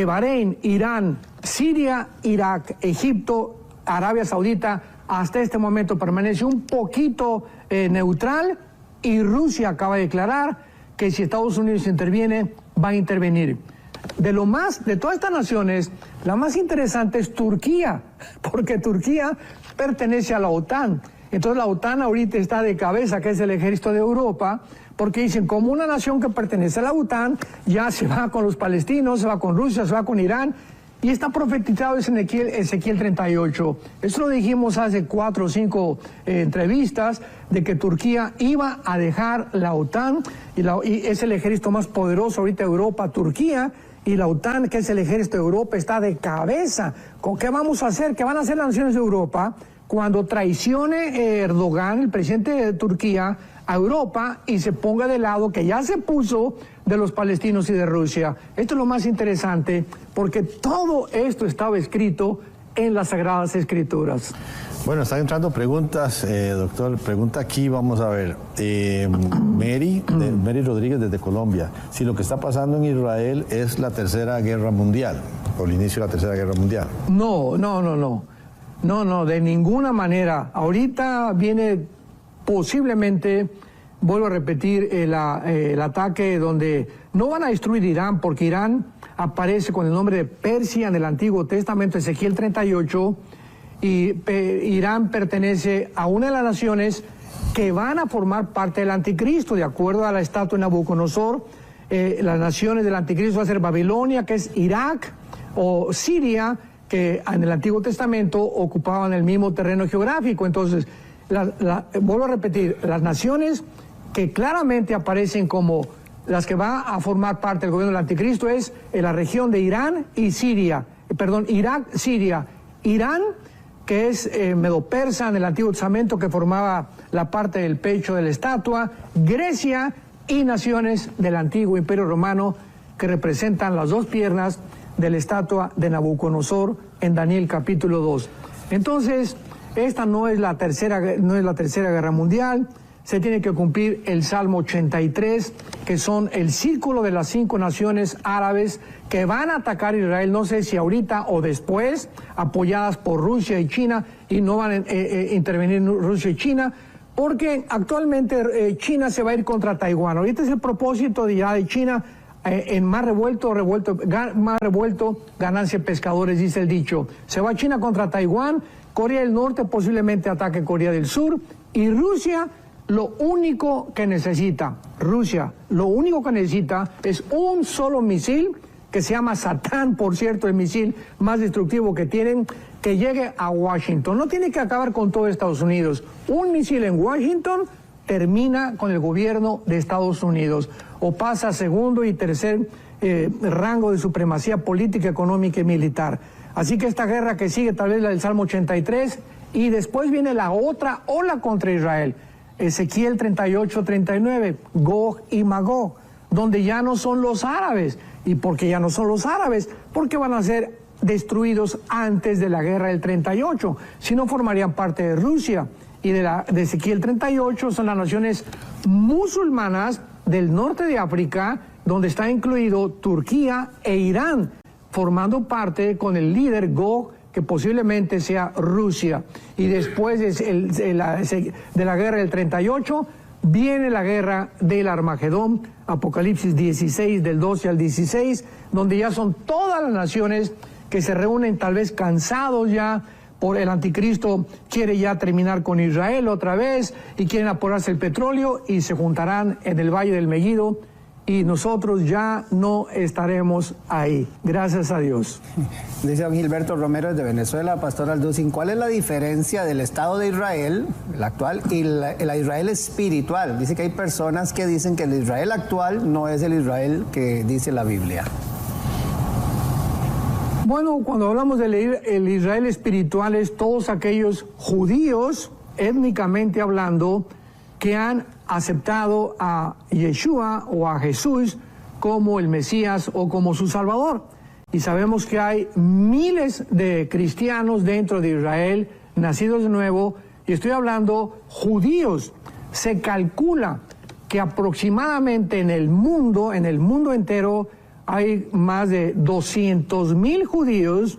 Bahrein, Irán, Siria, Irak, Egipto, Arabia Saudita, hasta este momento permanece un poquito neutral, y Rusia acaba de declarar que si Estados Unidos interviene, va a intervenir. De todas estas naciones, la más interesante es Turquía, porque Turquía pertenece a la OTAN. Entonces la OTAN ahorita está de cabeza, que es el ejército de Europa, porque dicen, como una nación que pertenece a la OTAN, ya se va con los palestinos, se va con Rusia, se va con Irán, y está profetizado en Ezequiel 38. Eso lo dijimos hace 4 o 5 entrevistas, de que Turquía iba a dejar la OTAN, y es el ejército más poderoso ahorita de Europa, Turquía, y la OTAN, que es el ejército de Europa, está de cabeza. ¿Con qué vamos a hacer? ¿Qué van a hacer las naciones de Europa cuando traicione Erdogan, el presidente de Turquía, a Europa y se ponga de lado, que ya se puso, de los palestinos y de Rusia? Esto es lo más interesante, porque todo esto estaba escrito en las Sagradas Escrituras. Bueno, están entrando preguntas, doctor. Pregunta aquí, vamos a ver. Mary Rodríguez desde Colombia. Si lo que está pasando en Israel es la Tercera Guerra Mundial, o el inicio de la Tercera Guerra Mundial. No, de ninguna manera. Ahorita viene posiblemente, vuelvo a repetir, el ataque donde no van a destruir Irán, porque Irán aparece con el nombre de Persia en el Antiguo Testamento, Ezequiel 38, y Irán pertenece a una de las naciones que van a formar parte del anticristo, de acuerdo a la estatua de Nabucodonosor. Las naciones del anticristo va a ser Babilonia, que es Irak, o Siria, que en el Antiguo Testamento ocupaban el mismo terreno geográfico. Entonces, vuelvo a repetir, las naciones que claramente aparecen como las que van a formar parte del gobierno del anticristo es en la región de Irak, Siria, Irán, que es Medo-Persa en el Antiguo Testamento, que formaba la parte del pecho de la estatua, Grecia y naciones del Antiguo Imperio Romano, que representan las dos piernas de la estatua de Nabucodonosor en Daniel capítulo 2. Entonces, esta no es la tercera Guerra Mundial. se tiene que cumplir el Salmo 83, que son el círculo de las 5 naciones árabes que van a atacar a Israel, no sé si ahorita o después, apoyadas por Rusia y China, y no van a intervenir Rusia y China, porque actualmente China se va a ir contra Taiwán. Ahorita es el propósito de China, en mar revuelto, ganancia pescadores, dice el dicho. Se va China contra Taiwán, Corea del Norte posiblemente ataque Corea del Sur, y Rusia lo único que necesita es un solo misil, que se llama Satán, por cierto, el misil más destructivo que tienen, que llegue a Washington. No tiene que acabar con todo Estados Unidos. Un misil en Washington termina con el gobierno de Estados Unidos, o pasa a segundo y tercer rango de supremacía política, económica y militar. Así que esta guerra que sigue, tal vez la del Salmo 83, y después viene la otra ola contra Israel. Ezequiel 38-39, Gog y Magog, donde ya no son los árabes. ¿Y por qué ya no son los árabes? Porque van a ser destruidos antes de la guerra del 38, si no formarían parte de Rusia. Y de Ezequiel 38 son las naciones musulmanas del norte de África, donde está incluido Turquía e Irán, formando parte con el líder Gog, que posiblemente sea Rusia. Y después de la guerra del 38, viene la guerra del Armagedón, Apocalipsis 16, del 12 al 16, donde ya son todas las naciones que se reúnen tal vez cansados ya, por el anticristo quiere ya terminar con Israel otra vez, y quieren apurarse el petróleo, y se juntarán en el Valle del Megiddo, y nosotros ya no estaremos ahí, gracias a Dios. Dice don Gilberto Romero desde Venezuela, Pastor Alducin, ¿cuál es la diferencia del Estado de Israel, el actual, y la Israel espiritual? Dice que hay personas que dicen que el Israel actual no es el Israel que dice la Biblia. Bueno, cuando hablamos del el Israel espiritual, es todos aquellos judíos, étnicamente hablando, que han aceptado a Yeshua o a Jesús como el Mesías o como su Salvador. Y sabemos que hay miles de cristianos dentro de Israel, nacidos de nuevo, y estoy hablando judíos. Se calcula que aproximadamente en el mundo entero, hay más de 200,000 judíos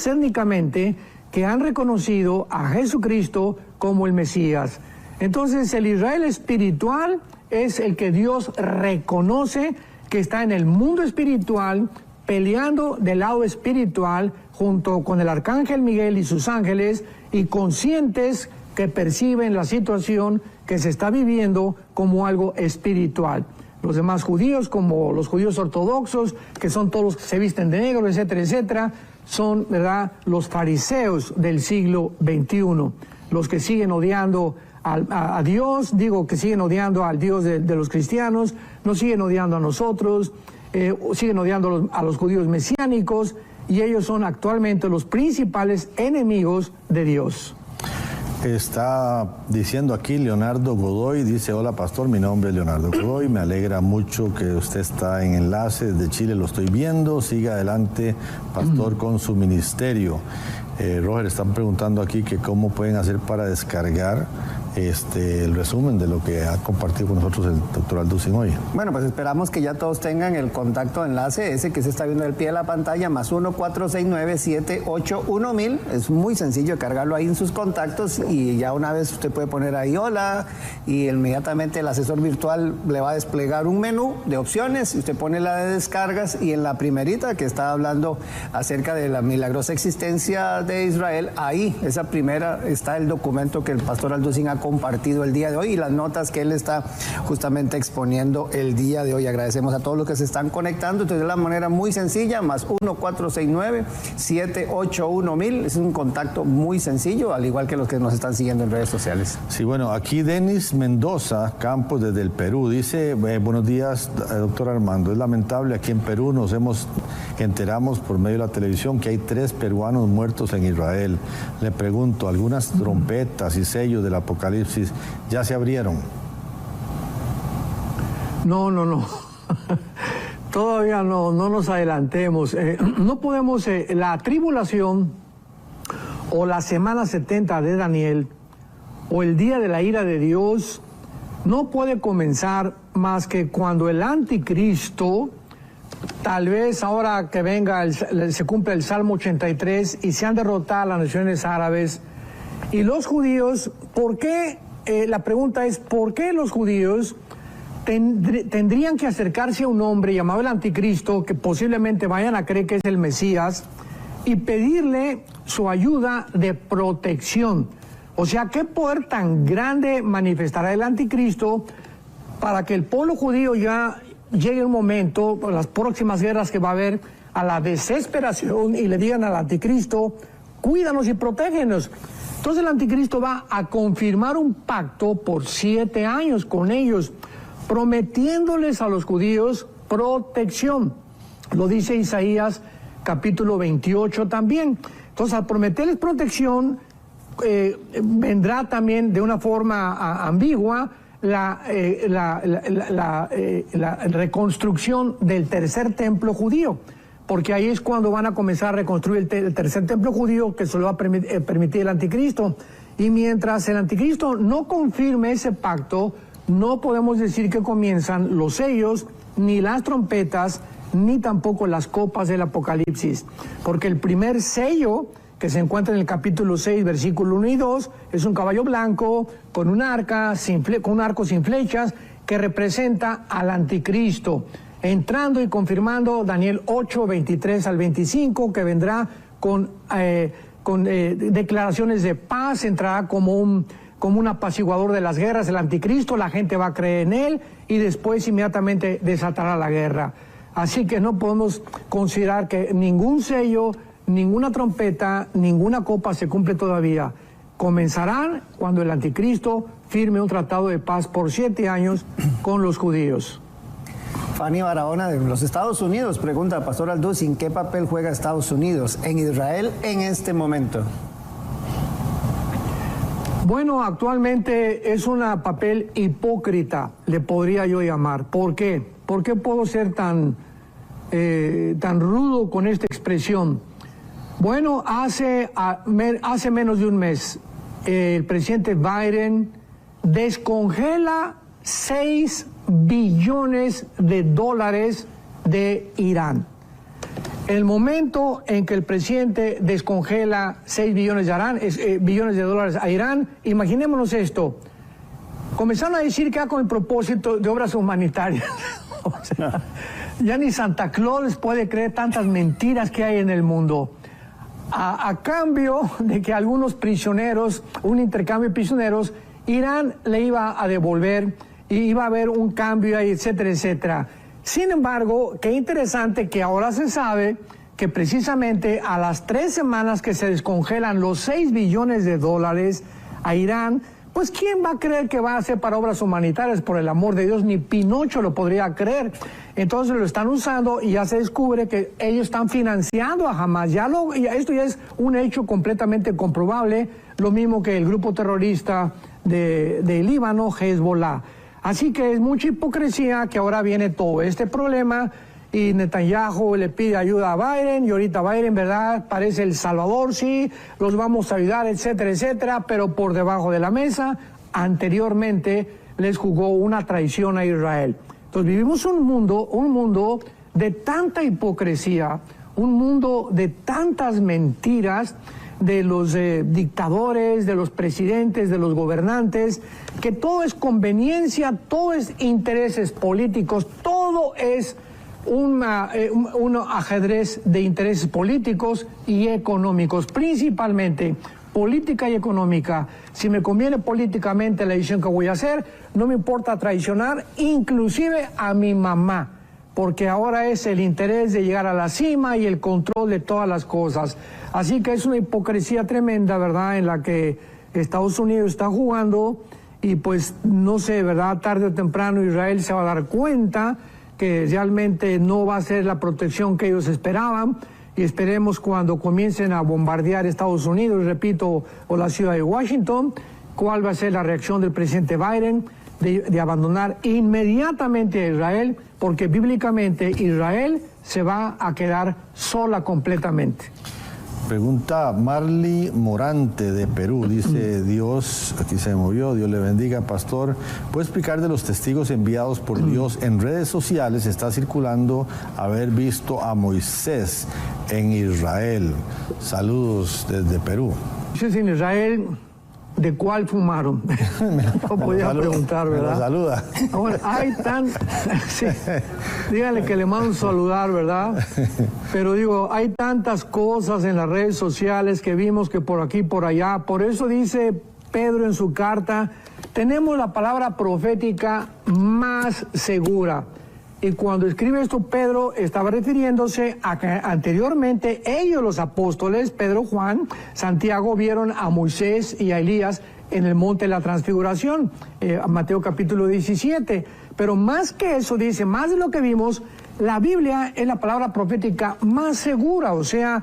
étnicamente, que han reconocido a Jesucristo como el Mesías. Entonces, el Israel espiritual es el que Dios reconoce que está en el mundo espiritual, peleando del lado espiritual junto con el arcángel Miguel y sus ángeles, y conscientes que perciben la situación que se está viviendo como algo espiritual. Los demás judíos, como los judíos ortodoxos, que son todos los que se visten de negro, etcétera, etcétera, son, ¿verdad?, los fariseos del siglo XXI, los que siguen odiando a Dios, que siguen odiando al Dios de los cristianos, no siguen odiando a nosotros, siguen odiando a los judíos mesiánicos, y ellos son actualmente los principales enemigos de Dios. Está diciendo aquí Leonardo Godoy, dice: hola pastor, mi nombre es Leonardo Godoy, me alegra mucho que usted está en enlace, desde Chile lo estoy viendo, siga adelante pastor con su ministerio. Roger, están preguntando aquí que cómo pueden hacer para descargar el resumen de lo que ha compartido con nosotros el doctor Alducin hoy. Bueno, pues esperamos que ya todos tengan el contacto enlace, ese que se está viendo al pie de la pantalla, más 1-469-781-1000. Es muy sencillo cargarlo ahí en sus contactos, y ya una vez usted puede poner ahí hola, y inmediatamente el asesor virtual le va a desplegar un menú de opciones, y usted pone la de descargas, y en la primerita que está hablando acerca de la milagrosa existencia de Israel, ahí, esa primera, está el documento que el pastor Alducin ha compartido el día de hoy, y las notas que él está justamente exponiendo el día de hoy. Agradecemos a todos los que se están conectando. Entonces, de la manera muy sencilla, más 1-469-781-1000. Es un contacto muy sencillo, al igual que los que nos están siguiendo en redes sociales. Sí, bueno, aquí Denis Mendoza Campos desde el Perú dice: buenos días, doctor Armando. Es lamentable, aquí en Perú nos enteramos por medio de la televisión que hay 3 peruanos muertos en Israel. Le pregunto, ¿algunas trompetas y sellos del Apocalipsis ya se abrieron? No. Todavía no nos adelantemos. No podemos, la tribulación o la semana 70 de Daniel o el día de la ira de Dios no puede comenzar más que cuando el anticristo, tal vez ahora que venga, se cumple el Salmo 83 y se han derrotado las naciones árabes y los judíos. ¿Por qué? La pregunta es, ¿por qué los judíos tendrían que acercarse a un hombre llamado el anticristo, que posiblemente vayan a creer que es el Mesías, y pedirle su ayuda de protección? O sea, ¿qué poder tan grande manifestará el anticristo para que el pueblo judío ya llegue un momento, por las próximas guerras que va a haber, a la desesperación y le digan al anticristo, cuídanos y protégenos? Entonces el anticristo va a confirmar un pacto por 7 años con ellos, prometiéndoles a los judíos protección. Lo dice Isaías capítulo 28 también. Entonces, al prometerles protección, vendrá también de una forma ambigua la reconstrucción del tercer templo judío, porque ahí es cuando van a comenzar a reconstruir el tercer templo judío, que se lo va a permitir el anticristo. Y mientras el anticristo no confirme ese pacto, no podemos decir que comienzan los sellos, ni las trompetas, ni tampoco las copas del Apocalipsis, porque el primer sello, que se encuentra en el capítulo 6, versículo 1 y 2, es un caballo blanco con un arco sin flechas, que representa al anticristo, entrando y confirmando Daniel 8, 23 al 25, que vendrá con declaraciones de paz, entrará como un apaciguador de las guerras, el anticristo, la gente va a creer en él y después inmediatamente desatará la guerra. Así que no podemos considerar que ningún sello, ninguna trompeta, ninguna copa se cumple todavía. Comenzarán cuando el anticristo firme un tratado de paz por 7 años con los judíos. Fanny Barahona de los Estados Unidos pregunta al pastor Alducin, ¿qué papel juega Estados Unidos en Israel en este momento? Bueno, actualmente es un papel hipócrita, le podría yo llamar. ¿Por qué? ¿Por qué puedo ser tan rudo con esta expresión? Bueno, hace menos de un mes, el presidente Biden descongela $6 billones de Irán. El momento en que el presidente descongela 6 billones de dólares a Irán, imaginémonos esto. Comenzaron a decir que con el propósito de obras humanitarias. O sea, ya ni Santa Claus puede creer tantas mentiras que hay en el mundo. A cambio de que algunos prisioneros, un intercambio de prisioneros, Irán le iba a devolver y iba a haber un cambio ahí, etcétera, etcétera. Sin embargo, qué interesante que ahora se sabe que precisamente a las 3 semanas que se descongelan los 6 billones de dólares a Irán, pues ¿quién va a creer que va a ser para obras humanitarias? Por el amor de Dios, ni Pinocho lo podría creer. Entonces lo están usando y ya se descubre que ellos están financiando a Hamas. Esto ya es un hecho completamente comprobable, lo mismo que el grupo terrorista de Líbano, Hezbollah. Así que es mucha hipocresía que ahora viene todo este problema y Netanyahu le pide ayuda a Biden y ahorita Biden, ¿verdad? Parece el salvador, sí, los vamos a ayudar, etcétera, etcétera, pero por debajo de la mesa, anteriormente les jugó una traición a Israel. Entonces vivimos un mundo de tanta hipocresía, un mundo de tantas mentiras, de los dictadores, de los presidentes, de los gobernantes, que todo es conveniencia, todo es intereses políticos, todo es un ajedrez de intereses políticos y económicos, principalmente política y económica. Si me conviene políticamente la decisión que voy a hacer, no me importa traicionar inclusive a mi mamá, porque ahora es el interés de llegar a la cima y el control de todas las cosas. Así que es una hipocresía tremenda, ¿verdad?, en la que Estados Unidos está jugando y pues no sé, ¿verdad?, tarde o temprano Israel se va a dar cuenta que realmente no va a ser la protección que ellos esperaban y esperemos cuando comiencen a bombardear Estados Unidos, repito, o la ciudad de Washington, cuál va a ser la reacción del presidente Biden de abandonar inmediatamente a Israel, porque bíblicamente Israel se va a quedar sola completamente. Pregunta Marley Morante de Perú, dice Dios, aquí se movió, Dios le bendiga, pastor. ¿Puede explicar de los testigos enviados por Dios en redes sociales? Está circulando haber visto a Moisés en Israel. Saludos desde Perú. Moisés en Israel, ¿de cuál fumaron? No podía preguntar, ¿verdad? Me saluda. Bueno, hay sí, díganle que le mando un saludar, ¿verdad? Pero digo, hay tantas cosas en las redes sociales que vimos que por aquí, por allá. Por eso dice Pedro en su carta, tenemos la palabra profética más segura. Y cuando escribe esto, Pedro estaba refiriéndose a que anteriormente ellos, los apóstoles, Pedro, Juan, Santiago, vieron a Moisés y a Elías en el monte de la transfiguración, Mateo capítulo 17. Pero más que eso, dice, más de lo que vimos, la Biblia es la palabra profética más segura, o sea,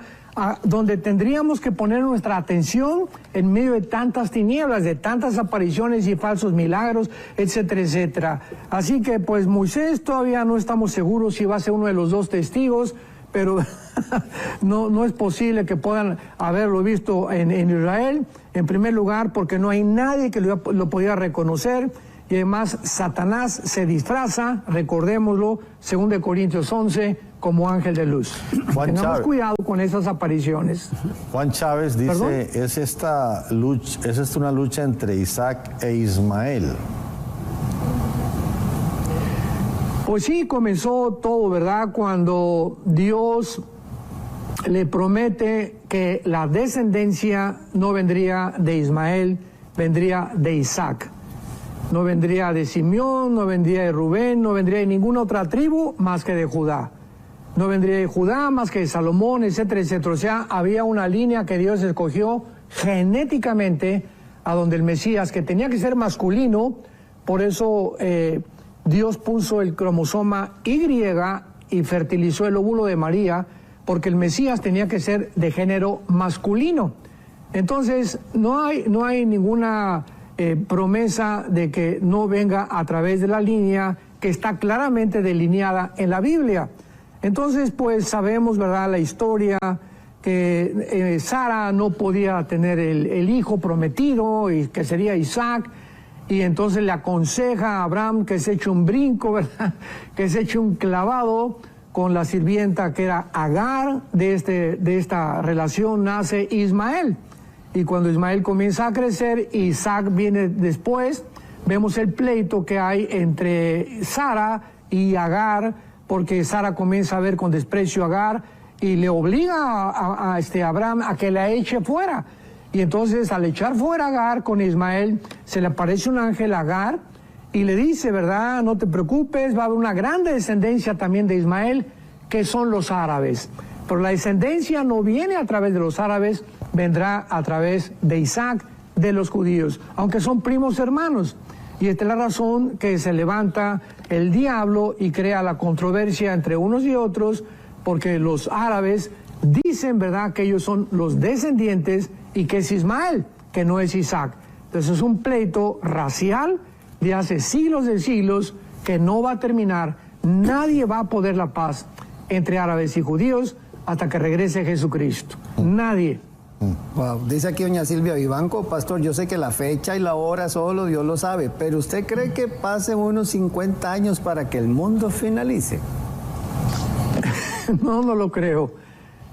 donde tendríamos que poner nuestra atención en medio de tantas tinieblas, de tantas apariciones y falsos milagros, etcétera, etcétera. Así que pues Moisés todavía no estamos seguros si va a ser uno de los dos testigos, pero no es posible que puedan haberlo visto en Israel, en primer lugar porque no hay nadie que lo pudiera reconocer. Y además Satanás se disfraza, recordémoslo, 2 Corintios 11, como ángel de luz. Tengamos cuidado con esas apariciones. Juan Chávez dice, ¿Perdón? ¿es esta una lucha entre Isaac e Ismael? Pues sí, comenzó todo, ¿verdad? Cuando Dios le promete que la descendencia no vendría de Ismael, vendría de Isaac. No vendría de Simeón, no vendría de Rubén, no vendría de ninguna otra tribu más que de Judá. No vendría de Judá más que de Salomón, etcétera, etcétera. O sea, había una línea que Dios escogió genéticamente a donde el Mesías, que tenía que ser masculino, por eso Dios puso el cromosoma Y y fertilizó el óvulo de María, porque el Mesías tenía que ser de género masculino. Entonces, no hay ninguna promesa de que no venga a través de la línea que está claramente delineada en la Biblia. Entonces, pues sabemos, ¿verdad?, la historia que Sara no podía tener el hijo prometido, y que sería Isaac, y entonces le aconseja a Abraham que se eche un brinco, ¿verdad?, que se eche un clavado con la sirvienta que era Agar. De esta relación nace Ismael. Y cuando Ismael comienza a crecer, Isaac viene después, vemos el pleito que hay entre Sara y Agar, porque Sara comienza a ver con desprecio a Agar y le obliga a Abraham a que la eche fuera. Y entonces al echar fuera a Agar con Ismael, se le aparece un ángel a Agar y le dice, ¿verdad?, no te preocupes, va a haber una grande descendencia también de Ismael, que son los árabes. Pero la descendencia no viene a través de los árabes, vendrá a través de Isaac, de los judíos, aunque son primos hermanos. Y esta es la razón que se levanta el diablo y crea la controversia entre unos y otros, porque los árabes dicen, ¿verdad?, que ellos son los descendientes y que es Ismael, que no es Isaac. Entonces es un pleito racial de hace siglos de siglos que no va a terminar. Nadie va a poder la paz entre árabes y judíos hasta que regrese Jesucristo. Nadie. Wow. Dice aquí doña Silvia Vivanco, pastor, yo sé que la fecha y la hora solo Dios lo sabe, pero ¿usted cree que pasen unos 50 años para que el mundo finalice? No lo creo.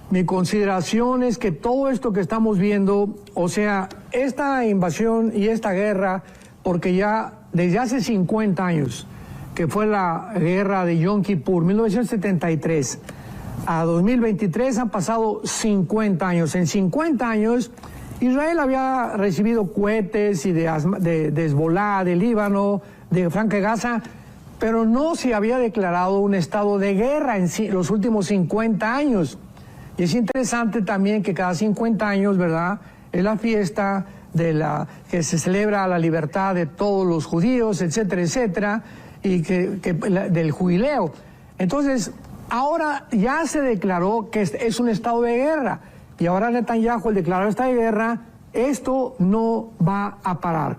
Mi consideración es que todo esto que estamos viendo, o sea, esta invasión y esta guerra, porque ya desde hace 50 años, que fue la guerra de Yom Kippur, 1973, a 2023 han pasado 50 años. En 50 años, Israel había recibido cohetes y de Hezbolá, de Líbano, de Franja de Gaza, pero no se había declarado un estado de guerra en los últimos 50 años. Y es interesante también que cada 50 años, ¿verdad?, es la fiesta que se celebra la libertad de todos los judíos, etcétera, etcétera, y del jubileo. Entonces, ahora ya se declaró que es un estado de guerra, y ahora Netanyahu, al declarar estado de guerra, esto no va a parar.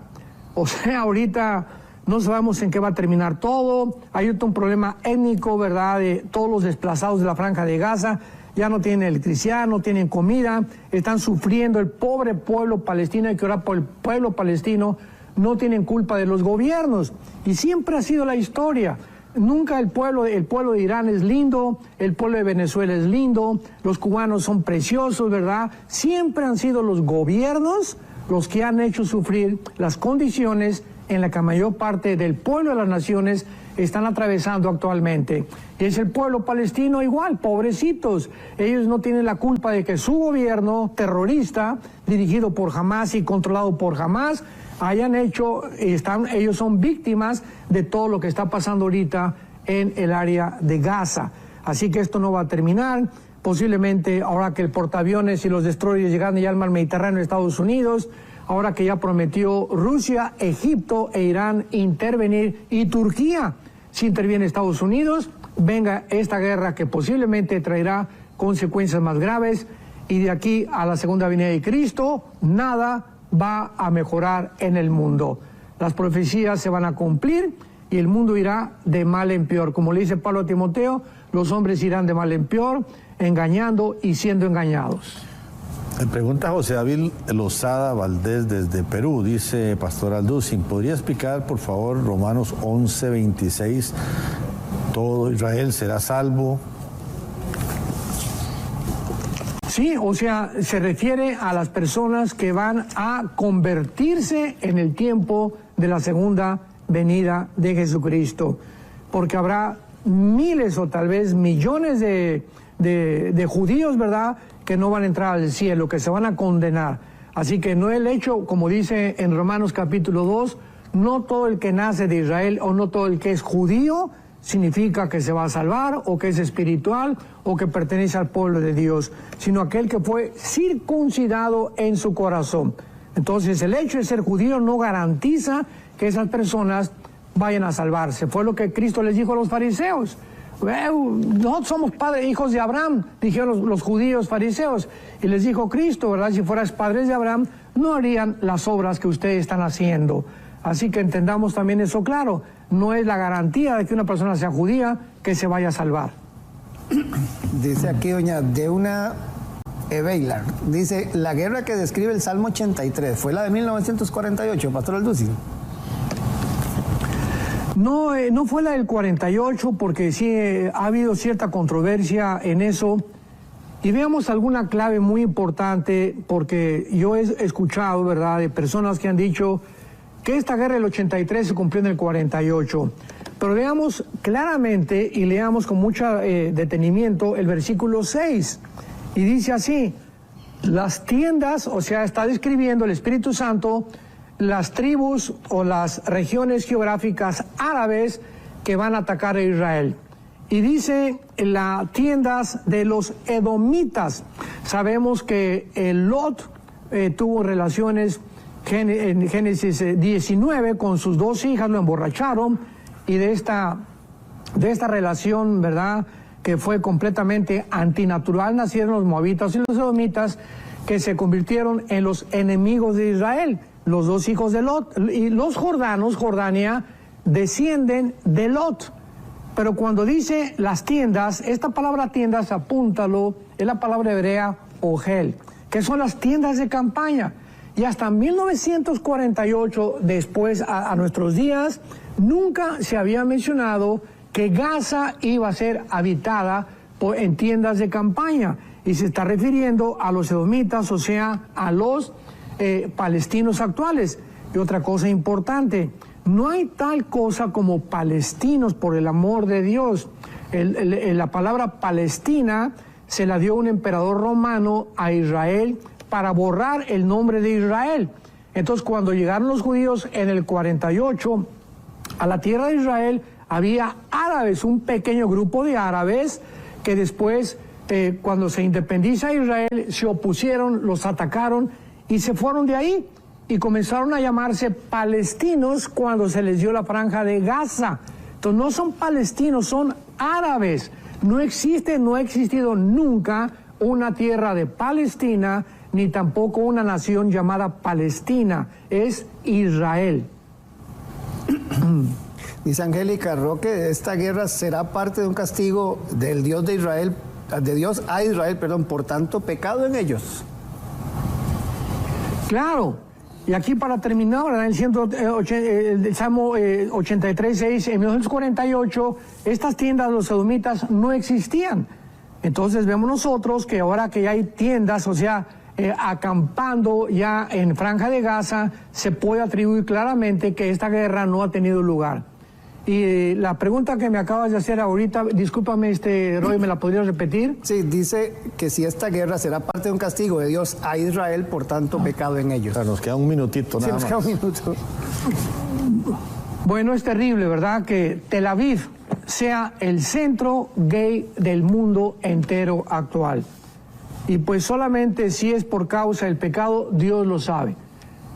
O sea, ahorita no sabemos en qué va a terminar todo. Hay un problema étnico, ¿verdad?, de todos los desplazados de la Franja de Gaza. Ya no tienen electricidad, no tienen comida, están sufriendo. El pobre pueblo palestino, hay que orar por el pueblo palestino, no tienen culpa de los gobiernos. Y siempre ha sido la historia. Nunca el pueblo de Irán es lindo, el pueblo de Venezuela es lindo, los cubanos son preciosos, ¿verdad? Siempre han sido los gobiernos los que han hecho sufrir las condiciones en la que la mayor parte del pueblo de las naciones están atravesando actualmente. Y es el pueblo palestino igual, pobrecitos. Ellos no tienen la culpa de que su gobierno terrorista, dirigido por Hamás y controlado por Hamás, ellos son víctimas de todo lo que está pasando ahorita en el área de Gaza. Así que esto no va a terminar. Posiblemente ahora que el portaaviones y los destroyers llegan ya al mar Mediterráneo de Estados Unidos, ahora que ya prometió Rusia, Egipto e Irán intervenir, y Turquía, si interviene Estados Unidos, venga esta guerra que posiblemente traerá consecuencias más graves, y de aquí a la segunda venida de Cristo, nada va a mejorar en el mundo. Las profecías se van a cumplir y el mundo irá de mal en peor. Como le dice Pablo a Timoteo, los hombres irán de mal en peor, engañando y siendo engañados. Me pregunta José David Lozada Valdés desde Perú, dice Pastor Alducin, ¿podría explicar por favor Romanos 11:26? ¿Todo Israel será salvo? Sí, o sea, se refiere a las personas que van a convertirse en el tiempo de la segunda venida de Jesucristo, porque habrá miles o tal vez millones de judíos, ¿verdad?, que no van a entrar al cielo, que se van a condenar. Así que no el hecho, como dice en Romanos capítulo 2, no todo el que nace de Israel o no todo el que es judío significa que se va a salvar o que es espiritual o que pertenece al pueblo de Dios, sino aquel que fue circuncidado en su corazón. Entonces el hecho de ser judío no garantiza que esas personas vayan a salvarse. Fue lo que Cristo les dijo a los fariseos. Nosotros somos padres, hijos de Abraham, dijeron los judíos fariseos, y les dijo Cristo, ¿verdad? Si fueras padres de Abraham, no harían las obras que ustedes están haciendo. Así que entendamos también eso claro, no es la garantía de que una persona sea judía que se vaya a salvar. Dice aquí doña Deuna Ebeilar, dice, la guerra que describe el Salmo 83, ¿fue la de 1948, Pastor Alducin? No fue la del 48, porque sí ha habido cierta controversia en eso. Y veamos alguna clave muy importante, porque yo he escuchado, ¿verdad?, de personas que han dicho que esta guerra del 83 se cumplió en el 48. Pero veamos claramente y leamos con mucho detenimiento el versículo 6. Y dice así, las tiendas, o sea, está describiendo el Espíritu Santo las tribus o las regiones geográficas árabes que van a atacar a Israel. Y dice las tiendas de los edomitas. Sabemos que Lot tuvo relaciones en Génesis 19 con sus dos hijas, lo emborracharon, y de esta relación, ¿verdad?, que fue completamente antinatural, nacieron los moabitas y los edomitas, que se convirtieron en los enemigos de Israel. Los dos hijos de Lot, y los jordanos, Jordania, descienden de Lot. Pero cuando dice las tiendas, esta palabra tiendas, apúntalo, es la palabra hebrea ogel, que son las tiendas de campaña. Y hasta 1948, después a nuestros días, nunca se había mencionado que Gaza iba a ser habitada en tiendas de campaña. Y se está refiriendo a los edomitas, o sea, a los palestinos actuales. Y otra cosa importante, no hay tal cosa como palestinos, por el amor de Dios. La palabra Palestina se la dio un emperador romano a Israel para borrar el nombre de Israel. Entonces, cuando llegaron los judíos en el 48 a la tierra de Israel, había árabes, un pequeño grupo de árabes que después, cuando se independiza Israel, se opusieron, los atacaron y se fueron de ahí y comenzaron a llamarse palestinos cuando se les dio la franja de Gaza. Entonces no son palestinos, son árabes. No ha existido nunca una tierra de Palestina, ni tampoco una nación llamada Palestina. Es Israel. Dice Angélica Roque, esta guerra será parte de un castigo del Dios de Israel, de Dios a Israel, perdón, por tanto pecado en ellos. Claro, y aquí para terminar, ¿verdad? El Salmo 83:6, en 1948, estas tiendas de los edomitas no existían. Entonces vemos nosotros que ahora que ya hay tiendas, o sea, acampando ya en Franja de Gaza, se puede atribuir claramente que esta guerra no ha tenido lugar. Y la pregunta que me acabas de hacer ahorita, discúlpame, Roy, ¿me la podrías repetir? Sí, dice que si esta guerra será parte de un castigo de Dios a Israel, por tanto pecado en ellos. O sea, nos queda un minutito nada Sí, nos queda más. un minuto. Bueno, es terrible, ¿verdad? Que Tel Aviv sea el centro gay del mundo entero actual. Y pues solamente si es por causa del pecado, Dios lo sabe.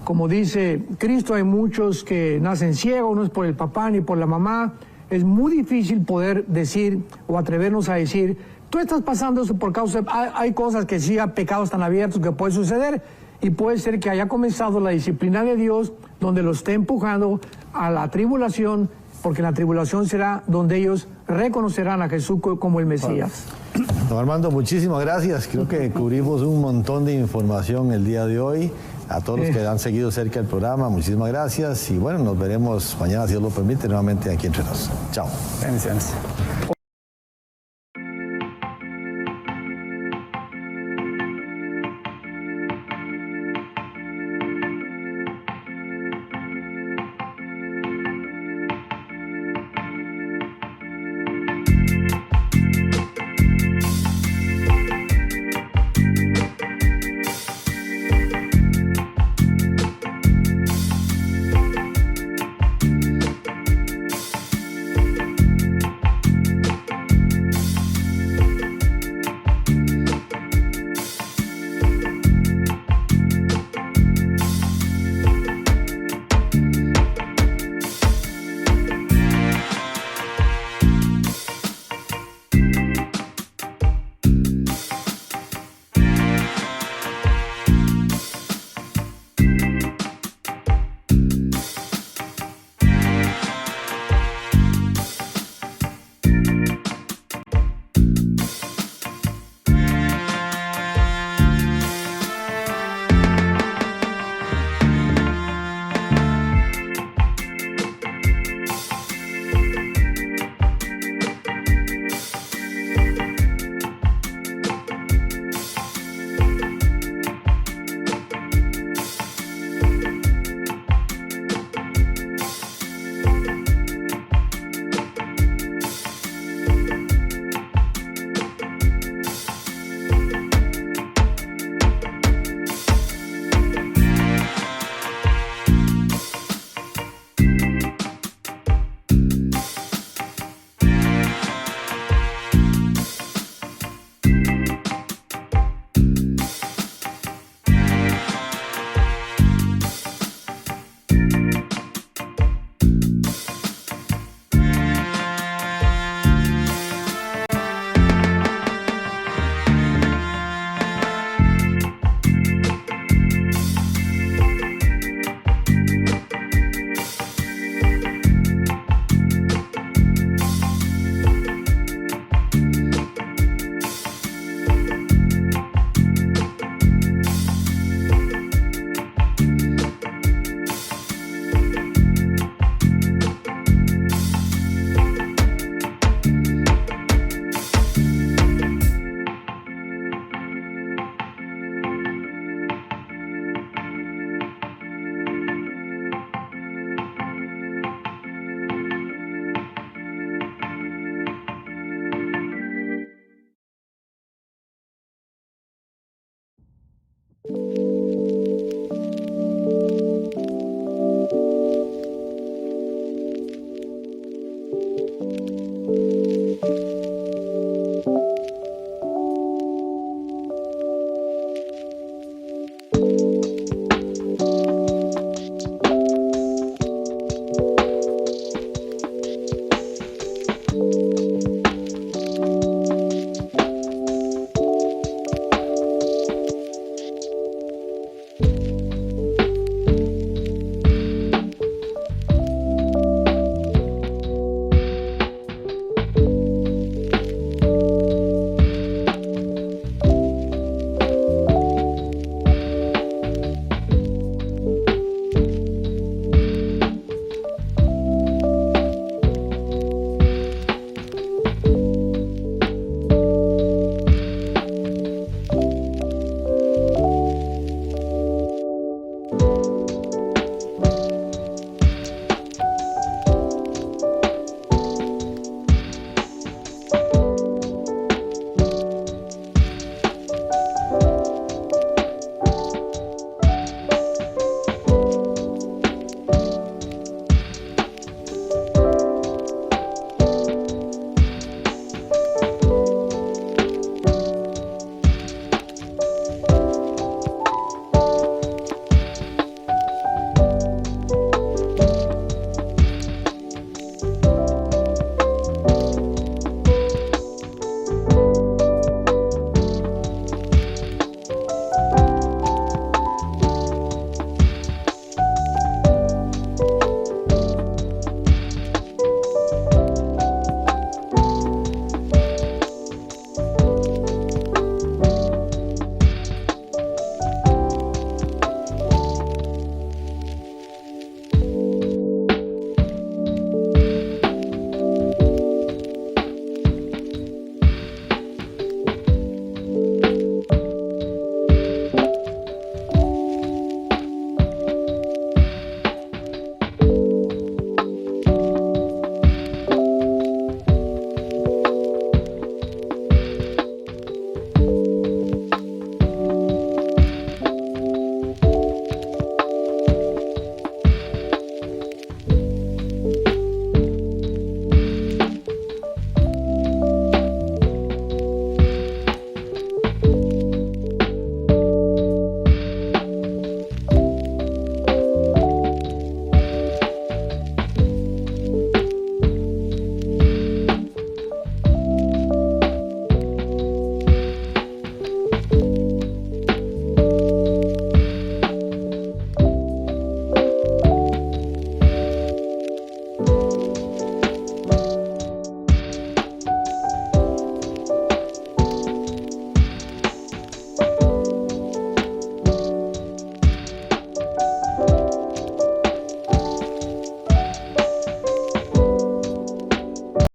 Como dice Cristo, hay muchos que nacen ciegos, no es por el papá ni por la mamá. Es muy difícil poder decir o atrevernos a decir, tú estás pasando eso por causa de... Hay cosas que sí, hay pecados tan abiertos que puede suceder y puede ser que haya comenzado la disciplina de Dios donde lo esté empujando a la tribulación, porque la tribulación será donde ellos reconocerán a Jesús como el Mesías. Don Armando, muchísimas gracias. Creo que cubrimos un montón de información el día de hoy. A todos los que han seguido cerca el programa, muchísimas gracias. Y bueno, nos veremos mañana, si Dios lo permite, nuevamente aquí entre nosotros. Chao. Bendiciones.